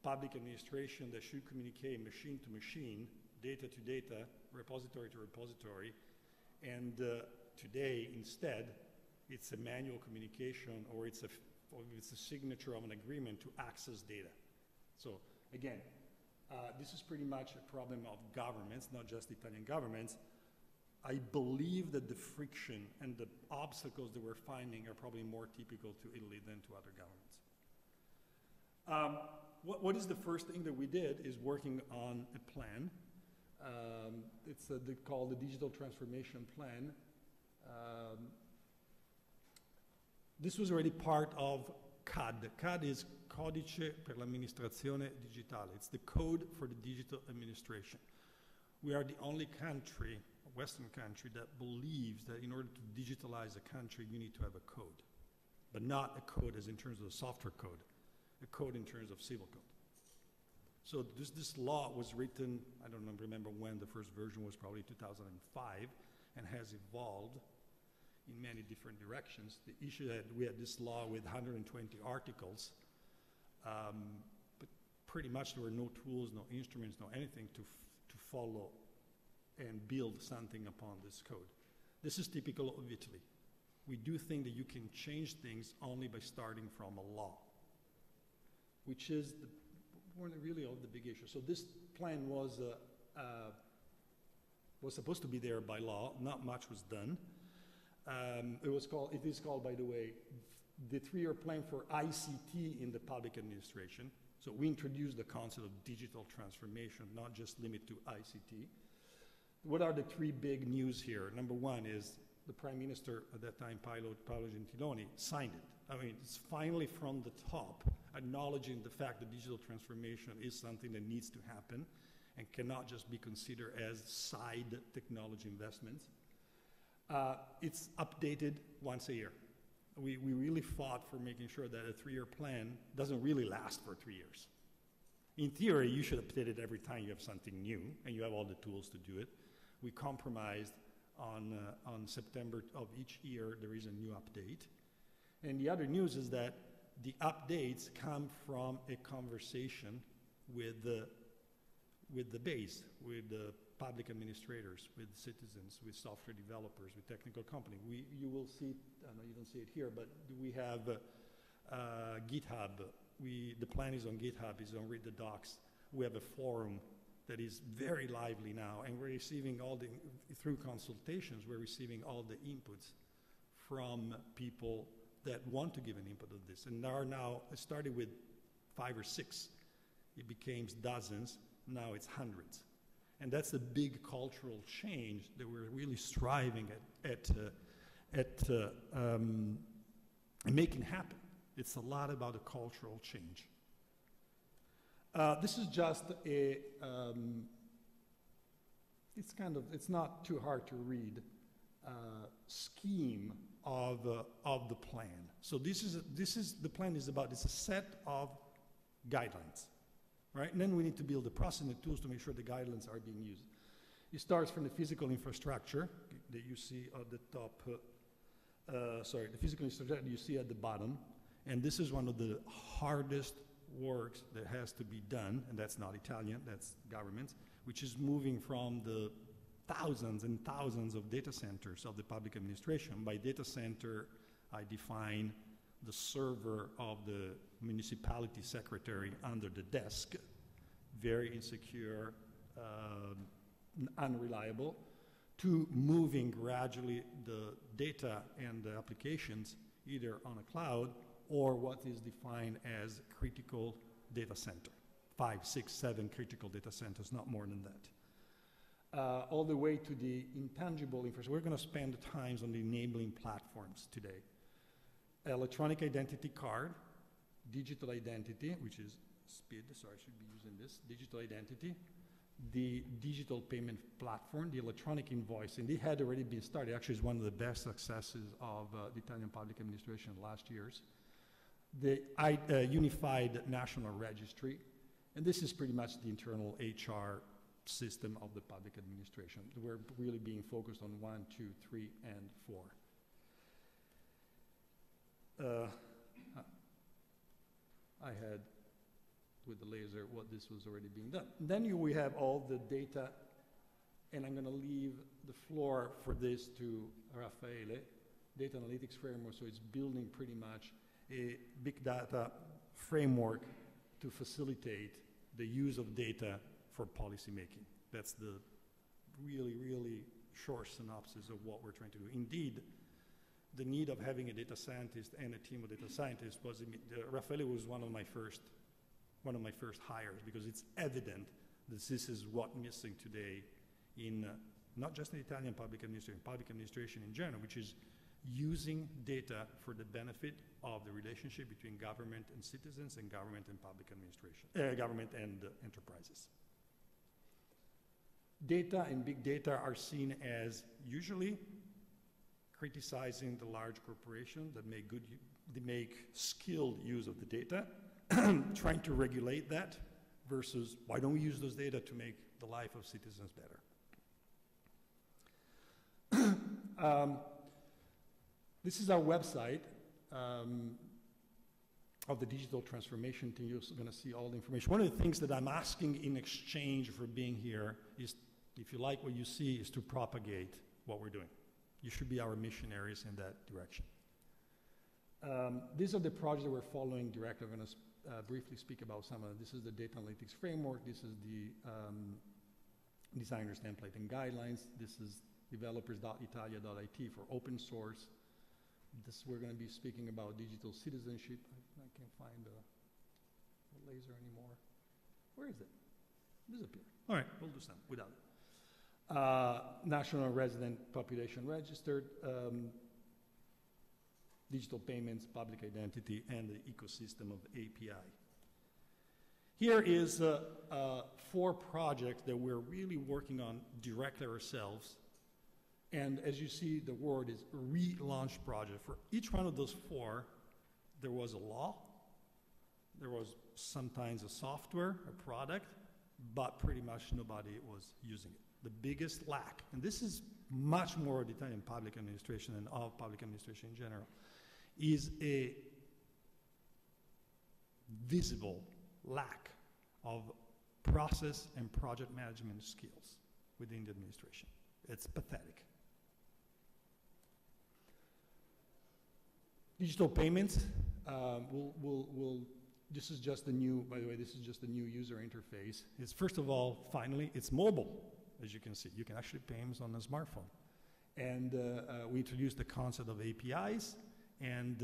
Speaker 8: public administration that should communicate machine to machine, data to data, repository to repository. And today, instead, it's a manual communication or it's a signature of an agreement to access data. So again, this is pretty much a problem of governments, not just Italian governments. I believe that the friction and the obstacles that we're finding are probably more typical to Italy than to other governments. What is the first thing that we did is working on a plan. It's called the Digital Transformation Plan. This was already part of CAD. CAD is Codice per l'Amministrazione Digitale. It's the code for the digital administration. We are the only country, a Western country, that believes that in order to digitalize a country, you need to have a code. But not a code as in terms of the software code, a code in terms of civil code. So this law was written, I don't remember when, the first version was probably 2005, and has evolved in many different directions. The issue that we had this law with 120 articles, but pretty much there were no tools, no instruments, no anything to follow and build something upon this code. This is typical of Italy. We do think that you can change things only by starting from a law, which is one really of the big issues. So this plan was supposed to be there by law. Not much was done. It is called, by the way, the 3-year plan for ICT in the public administration. So we introduced the concept of digital transformation, not just limit to ICT. What are the 3 big news here? Number 1 is the Prime Minister at that time, Paolo Gentiloni, signed it. I mean, it's finally from the top, acknowledging the fact that digital transformation is something that needs to happen and cannot just be considered as side technology investments. It's updated once a year. We really fought for making sure that a 3-year plan doesn't really last for 3 years. In theory, you should update it every time you have something new, and you have all the tools to do it. We compromised on September of each year, there is a new update. And the other news is that the updates come from a conversation with the base, with the public administrators, with citizens, with software developers, with technical company. You will see, I know you don't see it here, but we have GitHub. The plan is on GitHub, is on Read the Docs. We have a forum that is very lively now, and we're receiving through consultations, we're receiving all the inputs from people that want to give an input of this. And there are now, it started with 5 or 6. It became dozens. Now it's hundreds. And that's a big cultural change that we're really striving at making happen. It's a lot about a cultural change. This is just a, it's not too hard to read, scheme of the plan. So the plan is about, it's a set of guidelines, right? And then we need to build the process and the tools to make sure the guidelines are being used. It starts from the physical infrastructure that you see at the top, the physical infrastructure that you see at the bottom. And this is one of the hardest works that has to be done, and that's not Italian, that's governments, which is moving from the thousands and thousands of data centers of the public administration. By data center, I define the server of the municipality secretary under the desk, very insecure, unreliable, to moving gradually the data and the applications either on a cloud or what is defined as critical data center. 5, 6, 7 critical data centers, not more than that. All the way to the intangible infrastructure. We're going to spend time on the enabling platforms today. Electronic identity card, digital identity, which is SPID, so I should be using this, digital identity, the digital payment platform, the electronic invoicing. It had already been started. Actually, it's one of the best successes of the Italian public administration in the last years. The unified national registry, and this is pretty much the internal HR system of the public administration. We're really being focused on 1, 2, 3, and 4. I had with the laser what this was already being done. Then we have all the data, and I'm going to leave the floor for this to Raffaele, data analytics framework, so it's building pretty much a big data framework to facilitate the use of data for policy making. That's the really, really short synopsis of what we're trying to do. Indeed, the need of having a data scientist and a team of data scientists was, Raffaele was one of my first hires, because it's evident that this is what's missing today in not just in Italian public administration in general, which is using data for the benefit of the relationship between government and citizens and government and public administration, government and enterprises. Data and big data are seen as usually criticizing the large corporations that make skilled use of the data, trying to regulate that, versus why don't we use those data to make the life of citizens better? This is our website of the digital transformation team. You're going to see all the information. One of the things that I'm asking in exchange for being here is, if you like what you see, is to propagate what we're doing. You should be our missionaries in that direction. These are the projects that we're following directly. I'm going to briefly speak about some of them. This is the data analytics framework. This is the designers template and guidelines. This is developers.italia.it for open source. We're going to be speaking about digital citizenship. I can't find the laser anymore. Where is it? Disappeared. All right, we'll do some without it. National Resident Population Registered, digital payments, public identity, and the ecosystem of API. Here is 4 projects that we're really working on directly ourselves. And as you see, the word is relaunch project. For each one of those 4, there was a law, there was sometimes a software, a product, but pretty much nobody was using it. The biggest lack, and this is much more the Italian public administration and all public administration in general, is a visible lack of process and project management skills within the administration. It's pathetic. Digital payments, this is just the new, by the way, this is just the new user interface. It's first of all, finally, it's mobile, as you can see. You can actually pay payments on a smartphone. And we introduced the concept of APIs, and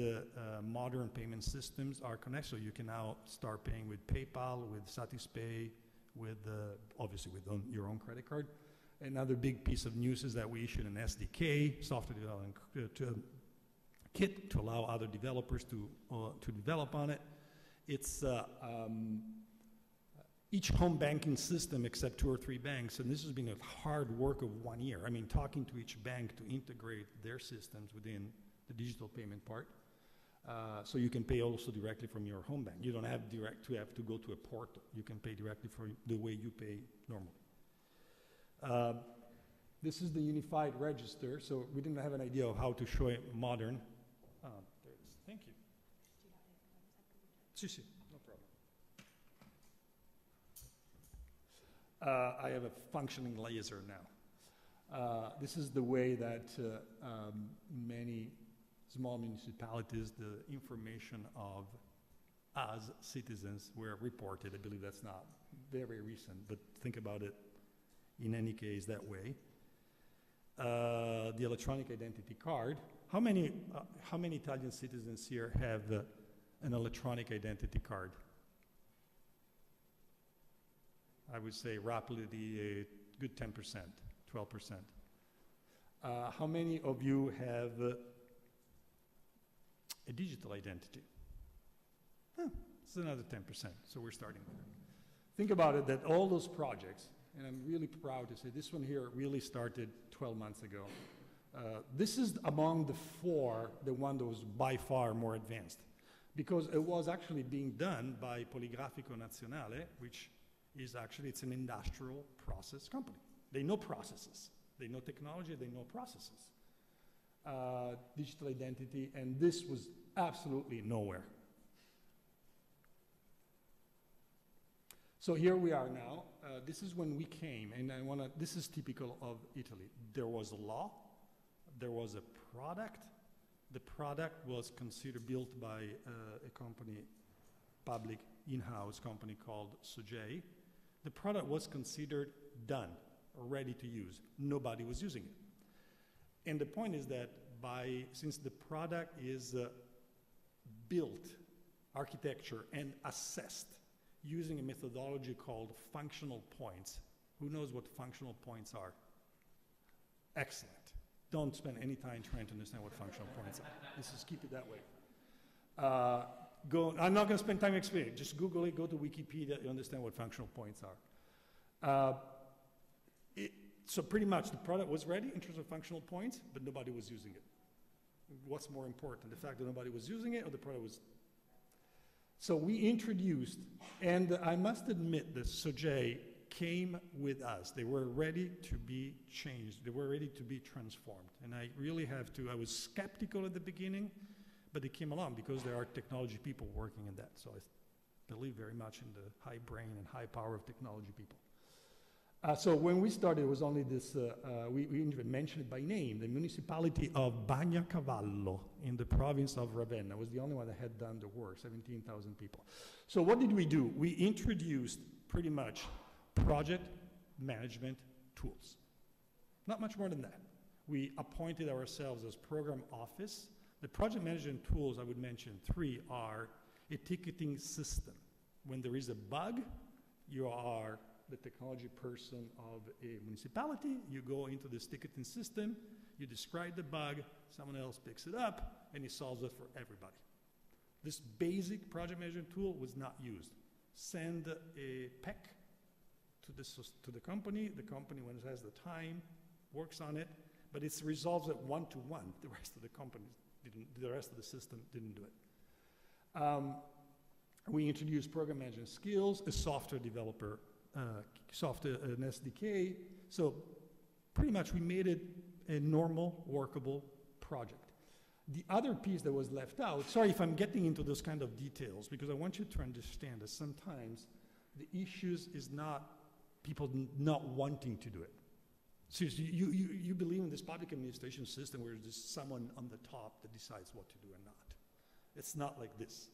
Speaker 8: modern payment systems are connected. So you can now start paying with PayPal, with Satispay, with obviously with your own credit card. Another big piece of news is that we issued an SDK, software development kit, to allow other developers to develop on it. It's each home banking system except 2 or 3 banks, and this has been a hard work of 1 year. I mean, talking to each bank to integrate their systems within the digital payment part. So you can pay also directly from your home bank. You don't have to go to a portal. You can pay directly for the way you pay normally. This is the unified register, so we didn't have an idea of how to show it modern. There it is. Thank you. Sì, no problem. I have a functioning laser now. This is the way that many small municipalities, the information of us citizens were reported. I believe that's not very recent, but think about it in any case that way. The electronic identity card. How many Italian citizens here have an electronic identity card? I would say rapidly a good 10%, 12%. How many of you have a digital identity? It's another 10%, so we're starting there. Think about it, that all those projects, and I'm really proud to say this one here really started 12 months ago. This is among the 4, the one that was by far more advanced, because it was actually being done by Poligrafico Nazionale, which is actually, it's an industrial process company. They know processes. They know technology, they know processes. Digital identity, and this was absolutely nowhere. So here we are now. This is when we came, and this is typical of Italy. There was a law, there was a product. The product was considered built by a company, public in-house company called Sogei. The product was considered done, ready to use. Nobody was using it. And the point is that since the product is built, architecture, and assessed using a methodology called functional points. Who knows what functional points are? Excellent. Don't spend any time trying to understand what functional points are. Let's just keep it that way. I'm not going to spend time explaining. Just Google it, go to Wikipedia, you understand what functional points are. So pretty much the product was ready in terms of functional points, but nobody was using it. What's more important, the fact that nobody was using it or the product was... So we introduced, and I must admit that Sogei came with us. They were ready to be changed. They were ready to be transformed. And I really have to, I was skeptical at the beginning, but they came along because there are technology people working in that. So I believe very much in the high brain and high power of technology people. So when we started, it was only this, we even mentioned it by name, the municipality of Bagnacavallo in the province of Ravenna was the only one that had done the work, 17,000 people. So what did we do? We introduced pretty much project management tools. Not much more than that. We appointed ourselves as program office. The project management tools, I would mention 3, are a ticketing system. When there is a bug, you are the technology person of a municipality, you go into this ticketing system, you describe the bug, someone else picks it up, and he solves it for everybody. This basic project management tool was not used. Send a PEC to the company, when it has the time, works on it, but it resolves it one-to-one. The rest of the companies the rest of the system didn't do it. We introduced program management skills, a software developer, an SDK. So pretty much we made it a normal, workable project. The other piece that was left out, sorry if I'm getting into those kind of details, because I want you to understand that sometimes the issues is not people not wanting to do it. Seriously, you believe in this public administration system where there's someone on the top that decides what to do and not. It's not like this.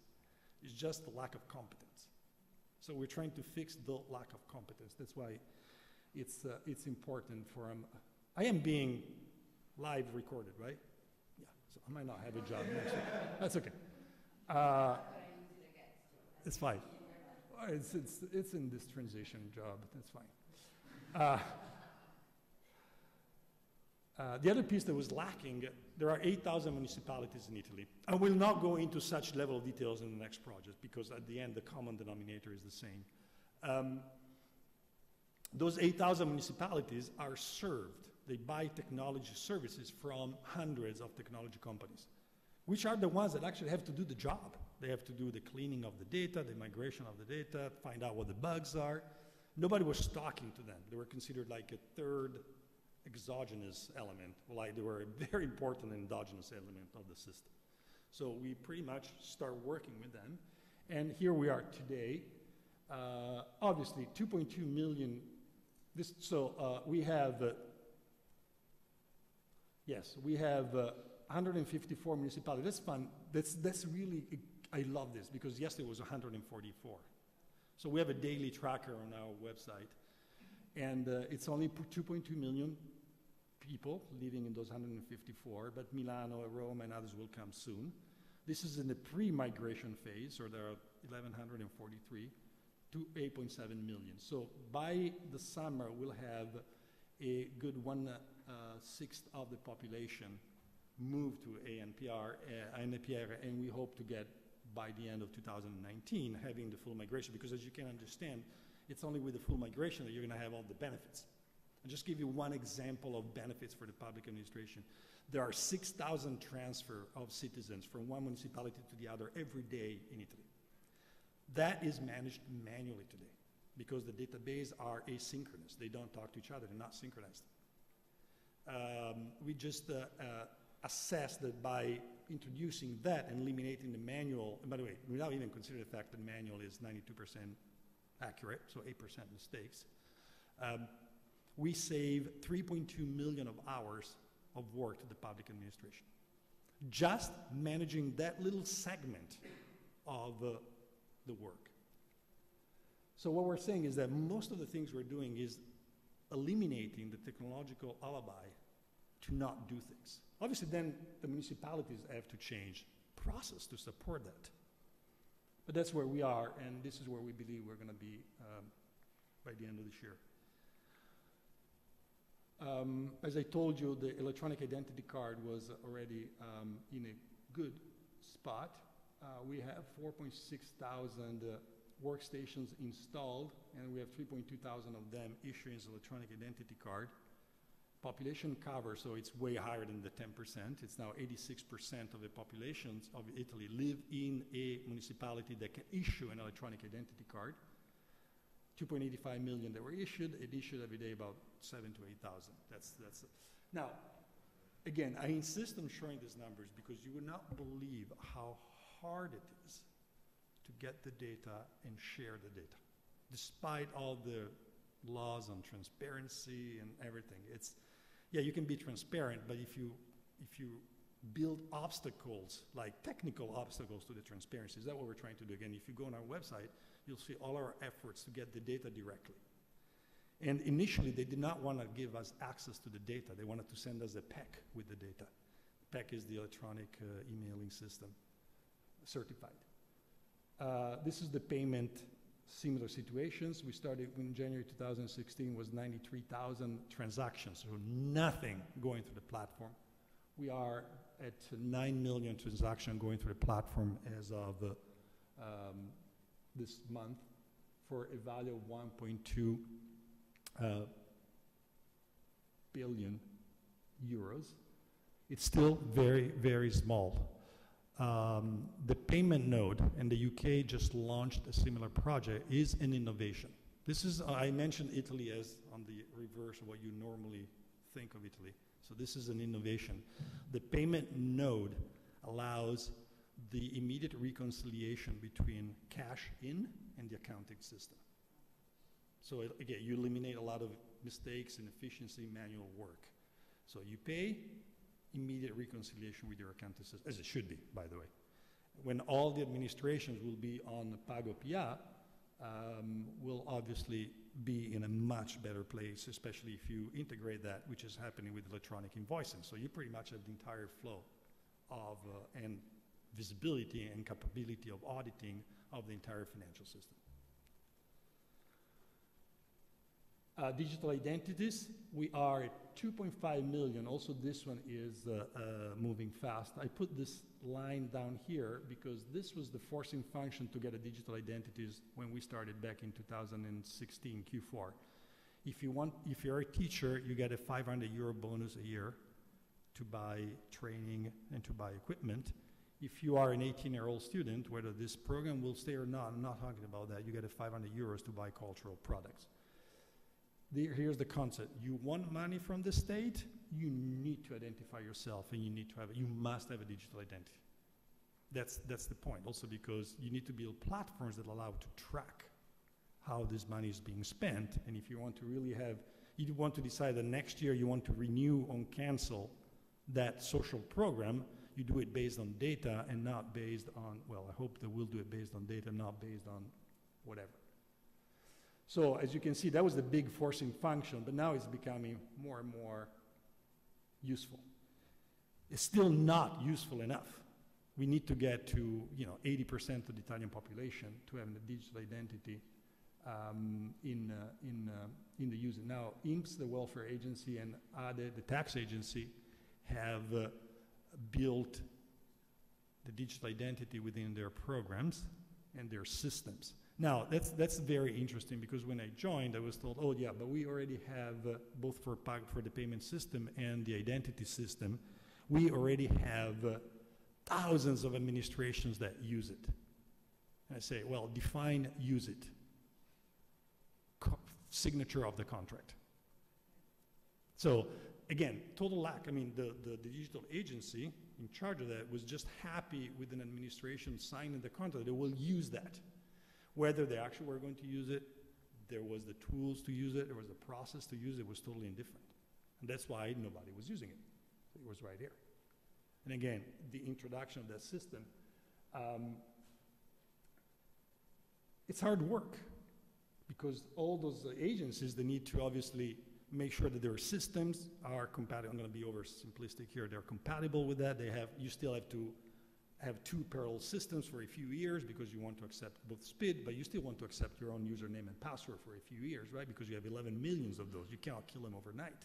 Speaker 8: It's just the lack of competence. So we're trying to fix the lack of competence. That's why it's important for I am being live recorded, right? Yeah, so I might not have a job next week. That's okay. It's fine. It's in this transition job. That's fine. The other piece that was lacking, there are 8,000 municipalities in Italy. I will not go into such level of details in the next project because at the end the common denominator is the same. Those 8,000 municipalities are served. They buy technology services from hundreds of technology companies, which are the ones that actually have to do the job. They have to do the cleaning of the data, the migration of the data, find out what the bugs are. Nobody was talking to them. They were considered like a third exogenous element, like they were a very important endogenous element of the system. So we pretty much start working with them. And here we are today. Obviously, 2.2 million. We have, we have 154 municipalities. That's fun. That's really, I love this because yesterday was 144. So we have a daily tracker on our website. And it's only 2.2 million people living in those 154, but Milano, Rome, and others will come soon. This is in the pre-migration phase, so there are 1,143 to 8.7 million. So by the summer, we'll have a good 1/6 of the population move to ANPR, and we hope to get, by the end of 2019, having the full migration, because as you can understand, it's only with the full migration that you're going to have all the benefits. I'll just give you one example of benefits for the public administration. There are 6,000 transfer of citizens from one municipality to the other every day in Italy. That is managed manually today because the database are asynchronous. They don't talk to each other. They're not synchronized. We just assessed that by introducing that and eliminating the manual, and by the way, without even considering the fact that the manual is 92% accurate, so 8% mistakes, we save 3.2 million of hours of work to the public administration. Just managing that little segment of the work. So what we're saying is that most of the things we're doing is eliminating the technological alibi to not do things. Obviously then the municipalities have to change process to support that. But that's where we are, and this is where we believe we're going to be by the end of this year. As I told you, the electronic identity card was already in a good spot. We have 4,600 workstations installed, and we have 3,200 of them issuing an electronic identity card. Population cover, so it's way higher than the 10%. It's now 86% of the populations of Italy live in a municipality that can issue an electronic identity card. 2.85 million that were issued. It issued every day about 7,000 to 8,000. Now, again, I insist on showing these numbers because you would not believe how hard it is to get the data and share the data, despite all the laws on transparency and everything. Yeah, you can be transparent, but if you build obstacles, like technical obstacles to the transparency, is that what we're trying to do? Again, if you go on our website, you'll see all our efforts to get the data directly. And initially, they did not want to give us access to the data. They wanted to send us a PEC with the data. PEC is the electronic emailing system, certified. This is the payment, similar situations. We started in January 2016, was 93,000 transactions, so nothing going through the platform. We are at 9 million transactions going through the platform as of this month for a value of 1.2 billion euros. It's still very, very small. The payment node, and the UK just launched a similar project, is an innovation. This is, I mentioned Italy as on the reverse of what you normally think of Italy. So this is an innovation. The payment node allows the immediate reconciliation between cash in and the accounting system. So again, you eliminate a lot of mistakes, inefficiency, manual work. So you pay, immediate reconciliation with your accounting system, as it should be, by the way. When all the administrations will be on PagoPA, will obviously be in a much better place, especially if you integrate that, which is happening with electronic invoicing. So you pretty much have the entire flow of and visibility and capability of auditing of the entire financial system. Digital identities, we are at 2.5 million. Also, this one is moving fast. I put this line down here because this was the forcing function to get a digital identities when we started back in 2016 Q4. If you're a teacher, you get a 500 euro bonus a year to buy training and to buy equipment. If you are an 18-year-old student, whether this program will stay or not, I'm not talking about that, you get a 500 euros to buy cultural products. Here's the concept. You want money from the state, you need to identify yourself and you must have a digital identity. That's the point. Also because you need to build platforms that allow to track how this money is being spent. And if you want to really you want to decide that next year you want to renew or cancel that social program, you do it based on data and not based on, well, I hope that we'll do it based on data, not based on whatever. So as you can see, that was the big forcing function, but now it's becoming more and more useful. It's still not useful enough. We need to get to 80% of the Italian population to have a digital identity in the user. Now, INPS, the welfare agency, and ADE, the tax agency, have built the digital identity within their programs and their systems. Now, that's very interesting because when I joined, I was told, oh yeah, but we already have, both for the payment system and the identity system, we already have thousands of administrations that use it. And I say, well, define use it. Signature of the contract. So, again, total lack. I mean, the digital agency in charge of that was just happy with an administration signing the contract. They will use that. Whether they actually were going to use it, there was the tools to use it, there was the process to use it, was totally indifferent. And that's why nobody was using it. It was right here. And again, the introduction of that system, it's hard work because all those agencies, they need to obviously make sure that their systems are compatible. I'm going to be oversimplistic here. They're compatible with that. You still have to have two parallel systems for a few years because you want to accept both SPID, but you still want to accept your own username and password for a few years, right? Because you have 11 million of those. You cannot kill them overnight,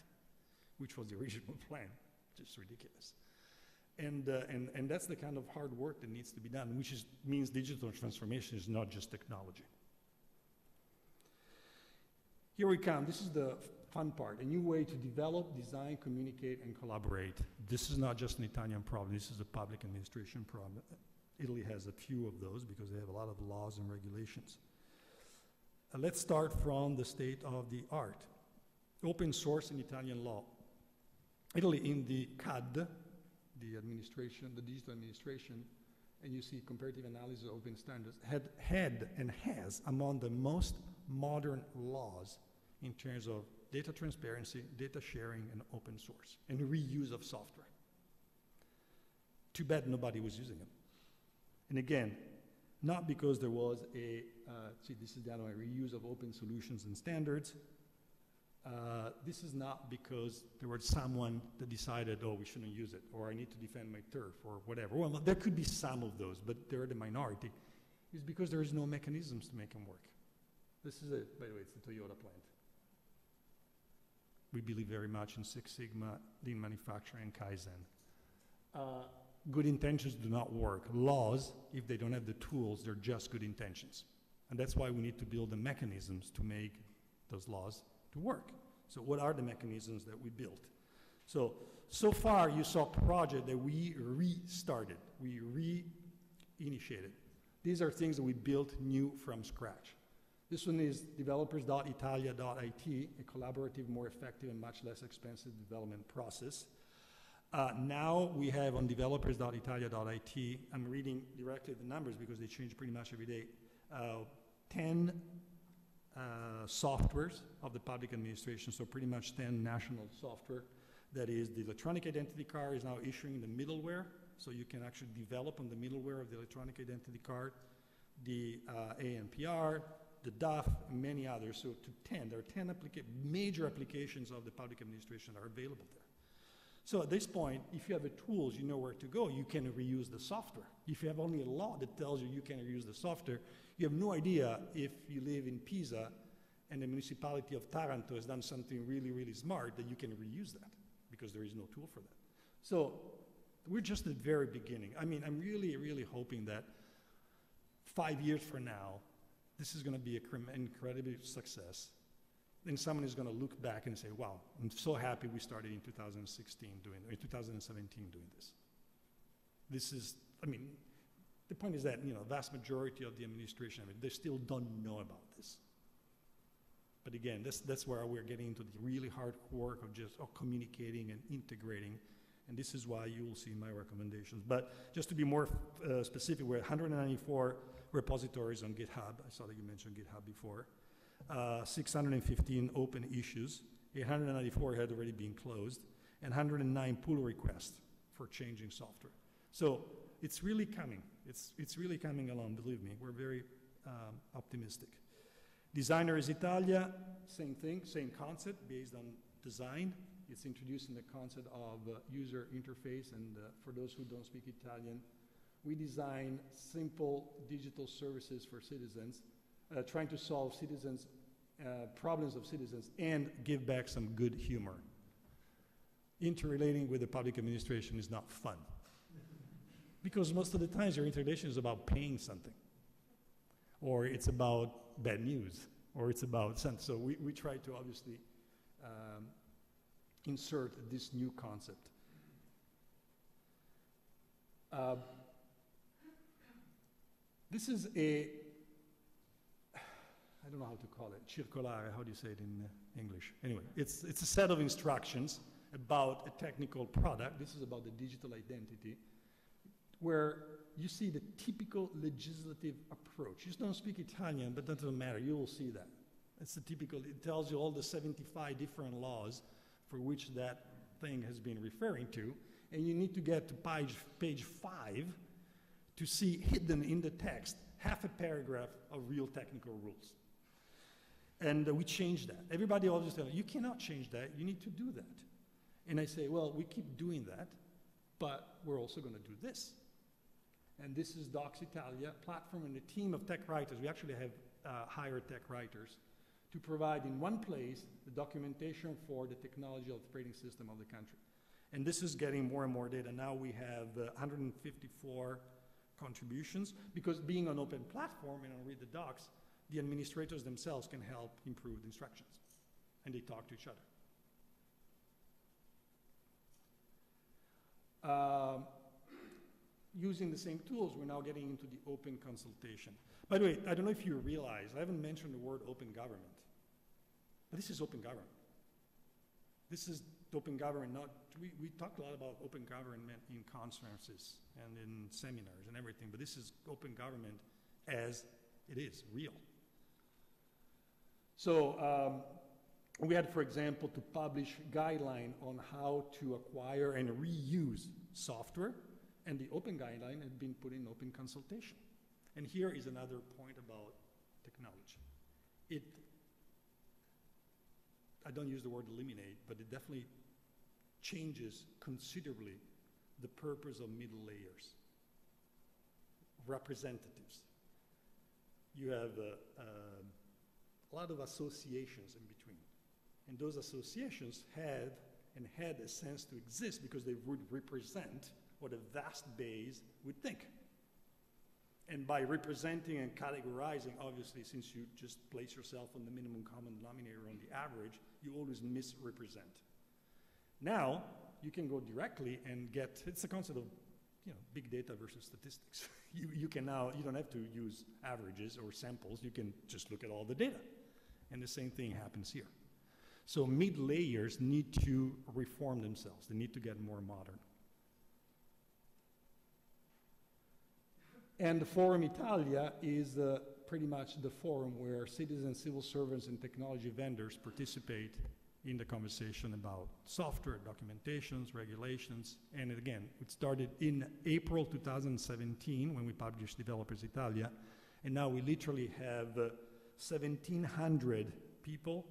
Speaker 8: which was the original plan. Just ridiculous. And that's the kind of hard work that needs to be done, which means digital transformation is not just technology. Here we come. This is the fun part, a new way to develop, design, communicate, and collaborate. This is not just an Italian problem. This is a public administration problem. Italy has a few of those because they have a lot of laws and regulations. Let's start from the state of the art. Open source in Italian law. Italy in the CAD, the administration, the digital administration, and you see comparative analysis of open standards, had and has among the most modern laws in terms of data transparency, data sharing, and open source, and reuse of software. Too bad nobody was using them. And again, not because there was this is the other way, reuse of open solutions and standards. This is not because there was someone that decided, oh, we shouldn't use it, or I need to defend my turf, or whatever. Well, there could be some of those, but they're the minority. It's because there is no mechanisms to make them work. This is it, by the way, it's the Toyota plant. We believe very much in Six Sigma, lean manufacturing, and Kaizen. Good intentions do not work. Laws, if they don't have the tools, they're just good intentions. And that's why we need to build the mechanisms to make those laws to work. So what are the mechanisms that we built? So far you saw a project that we restarted, we re-initiated. These are things that we built new from scratch. This one is developers.italia.it, a collaborative, more effective, and much less expensive development process. Now we have on developers.italia.it, I'm reading directly the numbers because they change pretty much every day, 10 softwares of the public administration, so pretty much 10 national software. That is, the electronic identity card is now issuing the middleware, so you can actually develop on the middleware of the electronic identity card, the ANPR, the DUF, and many others, so to 10. There are 10 major applications of the public administration that are available there. So at this point, if you have the tools, you know where to go, you can reuse the software. If you have only a law that tells you you can reuse the software, you have no idea if you live in Pisa and the municipality of Taranto has done something really, really smart that you can reuse that, because there is no tool for that. So we're just at the very beginning. I mean, I'm really, really hoping that 5 years from now, this is going to be an incredible success. Then someone is going to look back and say, wow, I'm so happy we started in 2016 in 2017 doing this. This is, I mean, the point is that, you know, vast majority of the administration, I mean, they still don't know about this. But again, that's where we're getting into the really hard work of just communicating and integrating. And this is why you will see my recommendations. But just to be more specific, we're at 194 repositories on GitHub. I saw that you mentioned GitHub before. 615 open issues. 894 had already been closed. And 109 pull requests for changing software. So it's really coming. It's really coming along, believe me. We're very optimistic. Designers Italia, same thing, same concept based on design. It's introducing the concept of user interface, and for those who don't speak Italian, we design simple digital services for citizens, trying to solve citizens' problems of citizens and give back some good humor. Interrelating with the public administration is not fun, because most of the times your interrelation is about paying something, or it's about bad news, or it's about something. So we try to obviously insert this new concept. This is a, I don't know how to call it, circolare, how do you say it in English? Anyway, it's a set of instructions about a technical product. This is about the digital identity, where you see the typical legislative approach. You don't speak Italian, but that doesn't matter. You will see that. It's the typical, it tells you all the 75 different laws for which that thing has been referring to, and you need to get to page 5 to see hidden in the text half a paragraph of real technical rules. And we changed that. Everybody always tells me, you cannot change that, you need to do that. And I say, well, we keep doing that, but we're also going to do this. And this is Docs Italia platform and a team of tech writers. We actually have hired tech writers to provide in one place the documentation for the technology operating system of the country. And this is getting more and more data. Now we have 154 contributions, because being an open platform and on Read the Docs, the administrators themselves can help improve the instructions, and they talk to each other. Using the same tools, we're now getting into the open consultation. By the way, I don't know if you realize, I haven't mentioned the word open government, but this is open government. This is open government, not, we talk a lot about open government in conferences and in seminars and everything, but this is open government as it is, real. So we had, for example, to publish guideline on how to acquire and reuse software, and the open guideline had been put in open consultation. And here is another point about technology. I don't use the word eliminate, but it definitely changes considerably the purpose of middle layers, representatives. You have a lot of associations in between. And those associations had a sense to exist because they would represent what a vast base would think. And by representing and categorizing, obviously, since you just place yourself on the minimum common denominator on the average, you always misrepresent. Now, you can go directly and get, it's a concept of, you know, big data versus statistics. You can now, you don't have to use averages or samples, you can just look at all the data. And the same thing happens here. So mid layers need to reform themselves. They need to get more modern. And the Forum Italia is pretty much the forum where citizens, civil servants, and technology vendors participate in the conversation about software, documentations, regulations. And again, it started in April 2017 when we published Developers Italia. And now we literally have 1,700 people,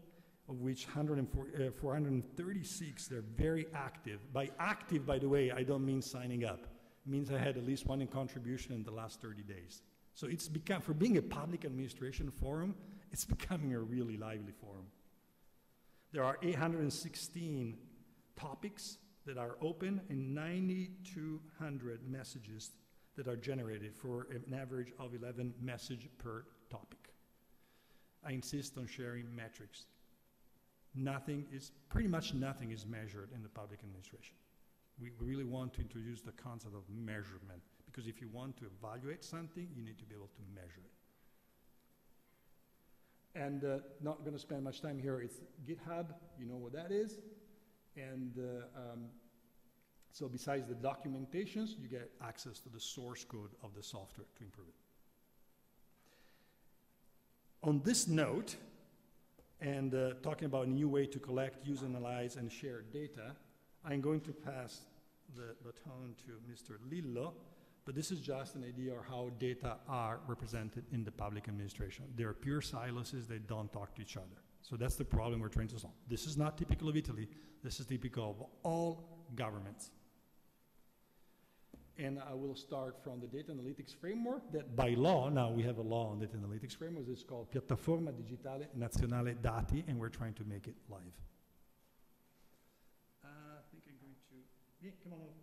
Speaker 8: of which 436, they're very active. By active, by the way, I don't mean signing up. It means I had at least one contribution in the last 30 days. So it's become, for being a public administration forum, it's becoming a really lively forum. There are 816 topics that are open and 9,200 messages that are generated for an average of 11 messages per topic. I insist on sharing metrics. Pretty much nothing is measured in the public administration. We really want to introduce the concept of measurement, because if you want to evaluate something, you need to be able to measure it. And not going to spend much time here. It's GitHub, you know what that is. And so besides the documentations, you get access to the source code of the software to improve it. On this note, and talking about a new way to collect, use, analyze, and share data, I'm going to pass the baton to Mr. Lillo, but this is just an idea of how data are represented in the public administration. They're pure silos, they don't talk to each other. So that's the problem we're trying to solve. This is not typical of Italy, this is typical of all governments. And I will start from the data analytics framework that by law, now we have a law on data analytics framework, it's called Piattaforma Digitale Nazionale Dati, and we're trying to make it live. I think I'm going to, yeah, come on over.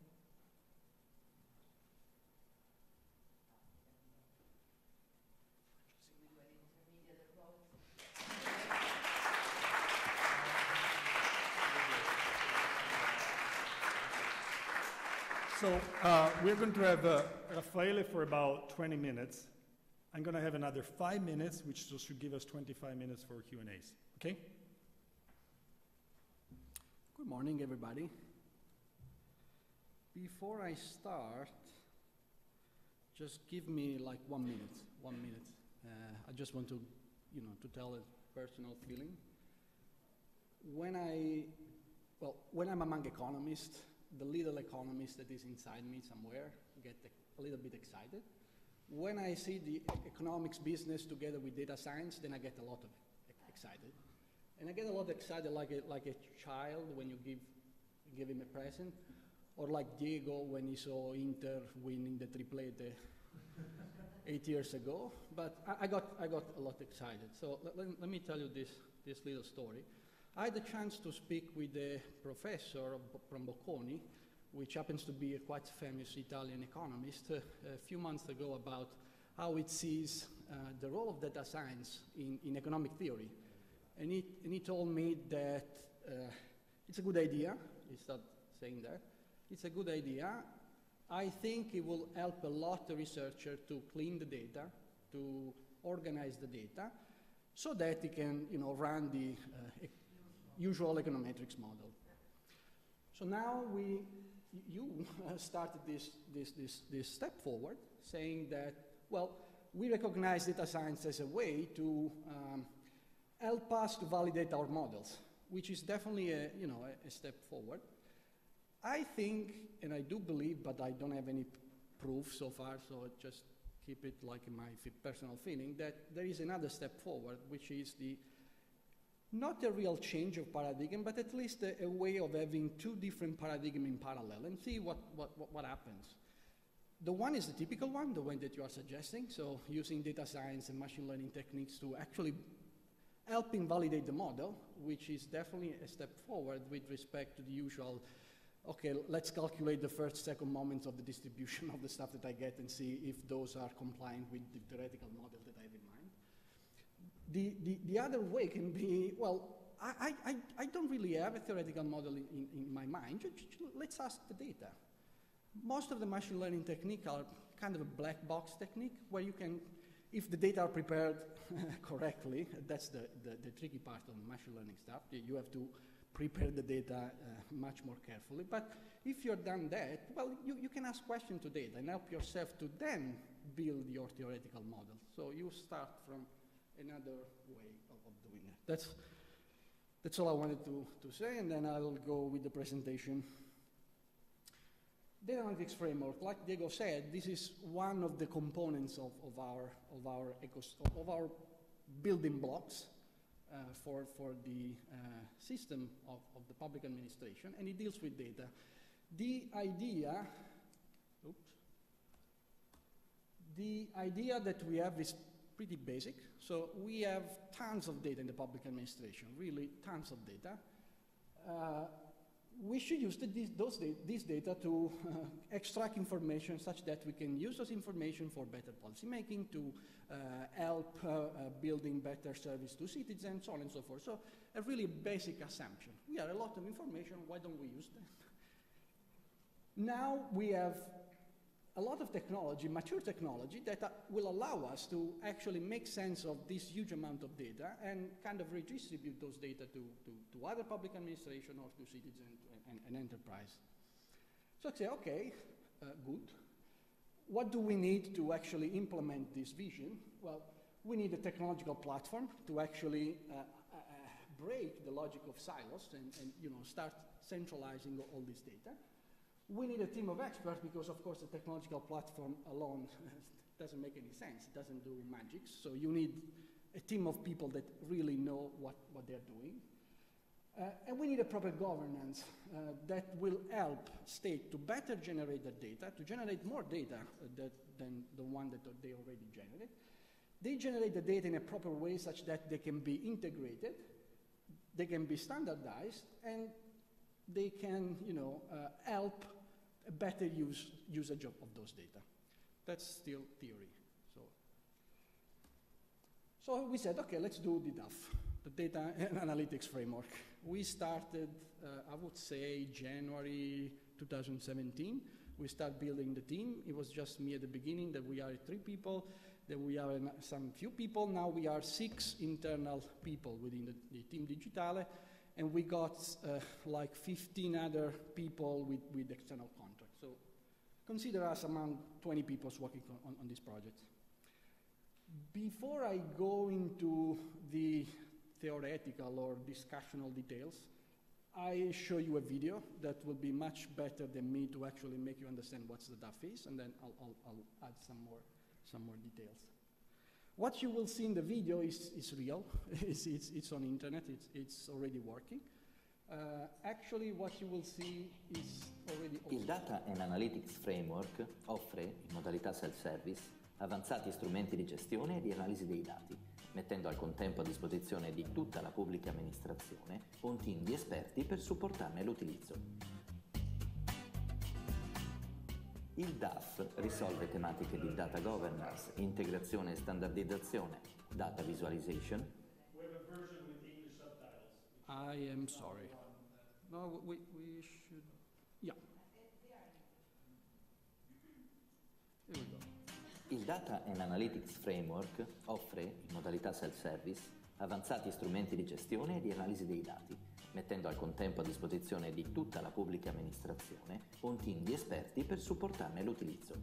Speaker 8: So we're going to have Raffaele for about 20 minutes. I'm going to have another 5 minutes, which should give us 25 minutes for Q&As. Okay?
Speaker 9: Good morning, everybody. Before I start, just give me like 1 minute. 1 minute. I just want to, to tell a personal feeling. When I'm among economists, the little economist that is inside me somewhere get a little bit excited. When I see the economics business together with data science, then I get a lot of excited. And I get a lot excited like a child when you give him a present, or like Diego when he saw Inter winning the triplete 8 years ago. But I got a lot excited. So let me tell you this little story. I had the chance to speak with a professor from Bocconi, which happens to be a quite famous Italian economist, a few months ago about how it sees the role of data science in economic theory. And he told me that it's a good idea. He started saying that. It's a good idea. I think it will help a lot the researcher to clean the data, to organize the data, so that he can run the usual econometrics model. So now you started this step forward, saying that, well, we recognize data science as a way to help us to validate our models, which is definitely a step forward. I think, and I do believe, but I don't have any proof so far, so I just keep it like in my personal feeling, that there is another step forward, which is not a real change of paradigm, but at least a way of having two different paradigms in parallel and see what happens. The one is the typical one, the one that you are suggesting, so using data science and machine learning techniques to actually help validate the model, which is definitely a step forward with respect to the usual, okay, let's calculate the first, second moments of the distribution of the stuff that I get and see if those are compliant with the theoretical model that I have in mind. The other way can be, well, I don't really have a theoretical model in my mind. Let's ask the data. Most of the machine learning techniques are kind of a black box technique where you can, if the data are prepared correctly, that's the tricky part of machine learning stuff. You have to prepare the data much more carefully. But if you're done that, well, you can ask questions to data and help yourself to then build your theoretical model. So you start from another way of doing it. That's all I wanted to say, and then I'll go with the presentation. Data analytics framework, like Diego said, this is one of the components of our building blocks for the system of the public administration, and it deals with data. The idea that we have is pretty basic. So we have tons of data in the public administration, really tons of data. We should use this data to extract information such that we can use those information for better policy making, to help building better service to citizens, so on and so forth. So a really basic assumption. We have a lot of information, why don't we use them? Now we have a lot of technology, mature technology, that will allow us to actually make sense of this huge amount of data and kind of redistribute those data to other public administration or to citizens and enterprise. So I say, okay, good. What do we need to actually implement this vision? Well, we need a technological platform to actually break the logic of silos and start centralizing all this data. We need a team of experts because, of course, the technological platform alone doesn't make any sense. It doesn't do magic. So you need a team of people that really know what they're doing. And we need a proper governance that will help state to better generate the data, to generate more data than the one that they already generate. They generate the data in a proper way such that they can be integrated, they can be standardized, and they can help a better usage of those data. That's still theory. So we said, okay, let's do the DAF, the Data Analytics Framework. We started, I would say, January 2017. We started building the team. It was just me at the beginning, that we are 3 people, then we are some few people. Now we are 6 internal people within the Team Digitale, and we got like 15 other people with external contracts. So consider us among 20 people working on this project. Before I go into the theoretical or discussional details, I show you a video that will be much better than me to actually make you understand what the DAF is, and then I'll add some more details. What you will see in the video is real. It's on internet. It's already working. Actually, what you will see is already awesome.
Speaker 10: Il Data and Analytics Framework offre, in modalità self-service, avanzati strumenti di gestione e di analisi dei dati, mettendo al contempo a disposizione di tutta la pubblica amministrazione un team di esperti per supportarne l'utilizzo. Il DAF risolve tematiche di data governance, integrazione e standardizzazione, data visualization.
Speaker 8: We have a version with English subtitles.
Speaker 9: I am sorry. No, we should. Yeah. Here we go.
Speaker 10: Il Data and Analytics Framework offre, in modalità self-service, avanzati strumenti di gestione e di analisi dei dati, mettendo al contempo a disposizione di tutta la pubblica amministrazione un team di esperti per supportarne l'utilizzo.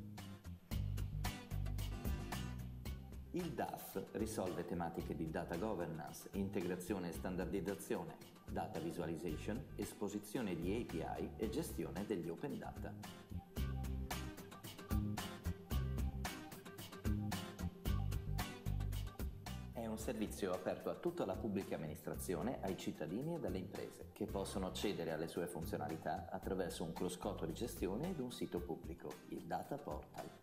Speaker 10: Il DAF risolve tematiche di data governance, integrazione e standardizzazione, data visualization, esposizione di API e gestione degli open data. È un servizio aperto a tutta la pubblica amministrazione, ai cittadini e alle imprese, che possono accedere alle sue funzionalità attraverso un cruscotto di gestione ed un sito pubblico, il Data Portal.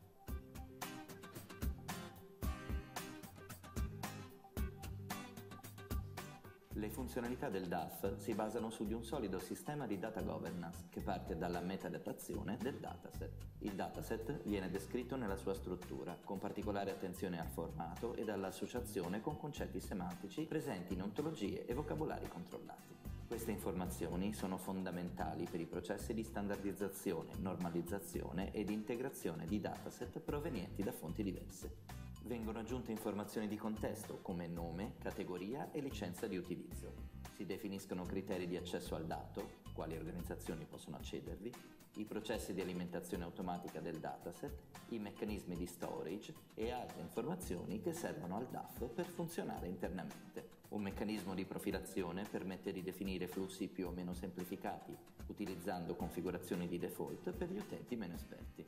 Speaker 10: Le funzionalità del DAF si basano su di un solido sistema di data governance che parte dalla metadatazione del dataset. Il dataset viene descritto nella sua struttura, con particolare attenzione al formato e all'associazione con concetti semantici presenti in ontologie e vocabolari controllati. Queste informazioni sono fondamentali per i processi di standardizzazione, normalizzazione ed integrazione di dataset provenienti da fonti diverse. Vengono aggiunte informazioni di contesto come nome, categoria e licenza di utilizzo. Si definiscono criteri di accesso al dato, quali organizzazioni possono accedervi, i processi di alimentazione automatica del dataset, i meccanismi di storage e altre informazioni che servono al DAF per funzionare internamente. Un meccanismo di profilazione permette di definire flussi più o meno semplificati, utilizzando configurazioni di default per gli utenti meno esperti.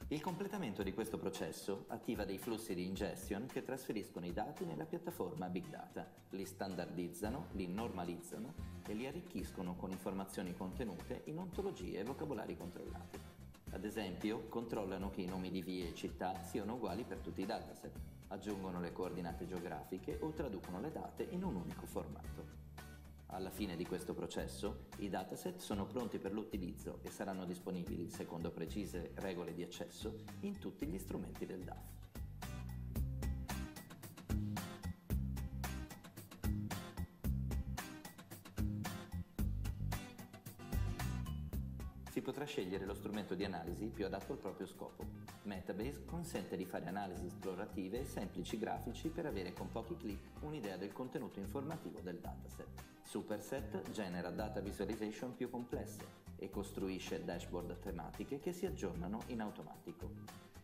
Speaker 10: Il completamento di questo processo attiva dei flussi di ingestion che trasferiscono i dati nella piattaforma Big Data, li standardizzano, li normalizzano e li arricchiscono con informazioni contenute in ontologie e vocabolari controllati. Ad esempio, controllano che i nomi di vie e città siano uguali per tutti i dataset, aggiungono le coordinate geografiche o traducono le date in un unico formato. Alla fine di questo processo, i dataset sono pronti per l'utilizzo e saranno disponibili, secondo precise regole di accesso, in tutti gli strumenti del DAF. Si potrà scegliere lo strumento di analisi più adatto al proprio scopo. Metabase consente di fare analisi esplorative e semplici grafici per avere con pochi clic un'idea del contenuto informativo del dataset. Superset genera data visualization più complesse e costruisce dashboard tematiche che si aggiornano in automatico.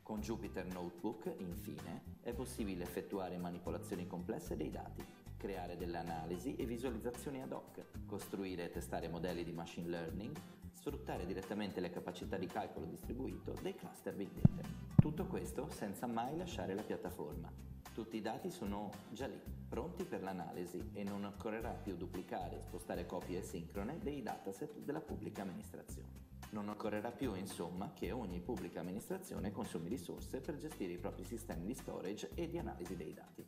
Speaker 10: Con Jupyter Notebook, infine, è possibile effettuare manipolazioni complesse dei dati, creare delle analisi e visualizzazioni ad hoc, costruire e testare modelli di machine learning, sfruttare direttamente le capacità di calcolo distribuito dei cluster Big Data. Tutto questo senza mai lasciare la piattaforma. Tutti i dati sono già lì, pronti per l'analisi e non occorrerà più duplicare e spostare copie asincrone dei dataset della pubblica amministrazione. Non occorrerà più, insomma, che ogni pubblica amministrazione consumi risorse per gestire i propri sistemi di storage e di analisi dei dati.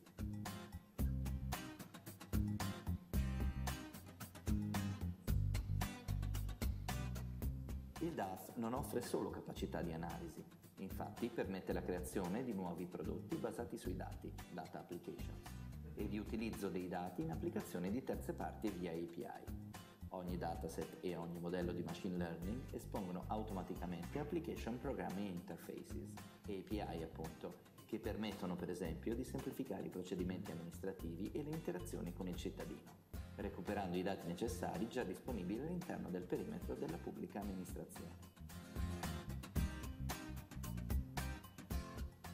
Speaker 10: Il DAF non offre solo capacità di analisi, infatti permette la creazione di nuovi prodotti basati sui dati, data applications, e di utilizzo dei dati in applicazioni di terze parti via API. Ogni dataset e ogni modello di machine learning espongono automaticamente application programming interfaces, API appunto, che permettono per esempio di semplificare i procedimenti amministrativi e le interazioni con il cittadino, recuperando i dati necessari già disponibili all'interno del perimetro della pubblica amministrazione.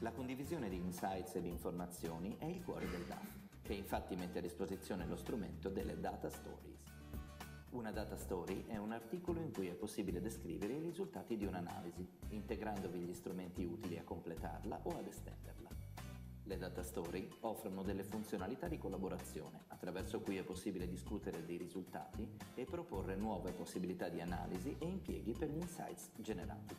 Speaker 10: La condivisione di insights e di informazioni è il cuore del DAF, che infatti mette a disposizione lo strumento delle data stories. Una data story è un articolo in cui è possibile descrivere i risultati di un'analisi, integrandovi gli strumenti utili a completarla o ad estenderla. Le data story offrono delle funzionalità di collaborazione, attraverso cui è possibile discutere dei risultati e proporre nuove possibilità di analisi e impieghi per gli insights generati.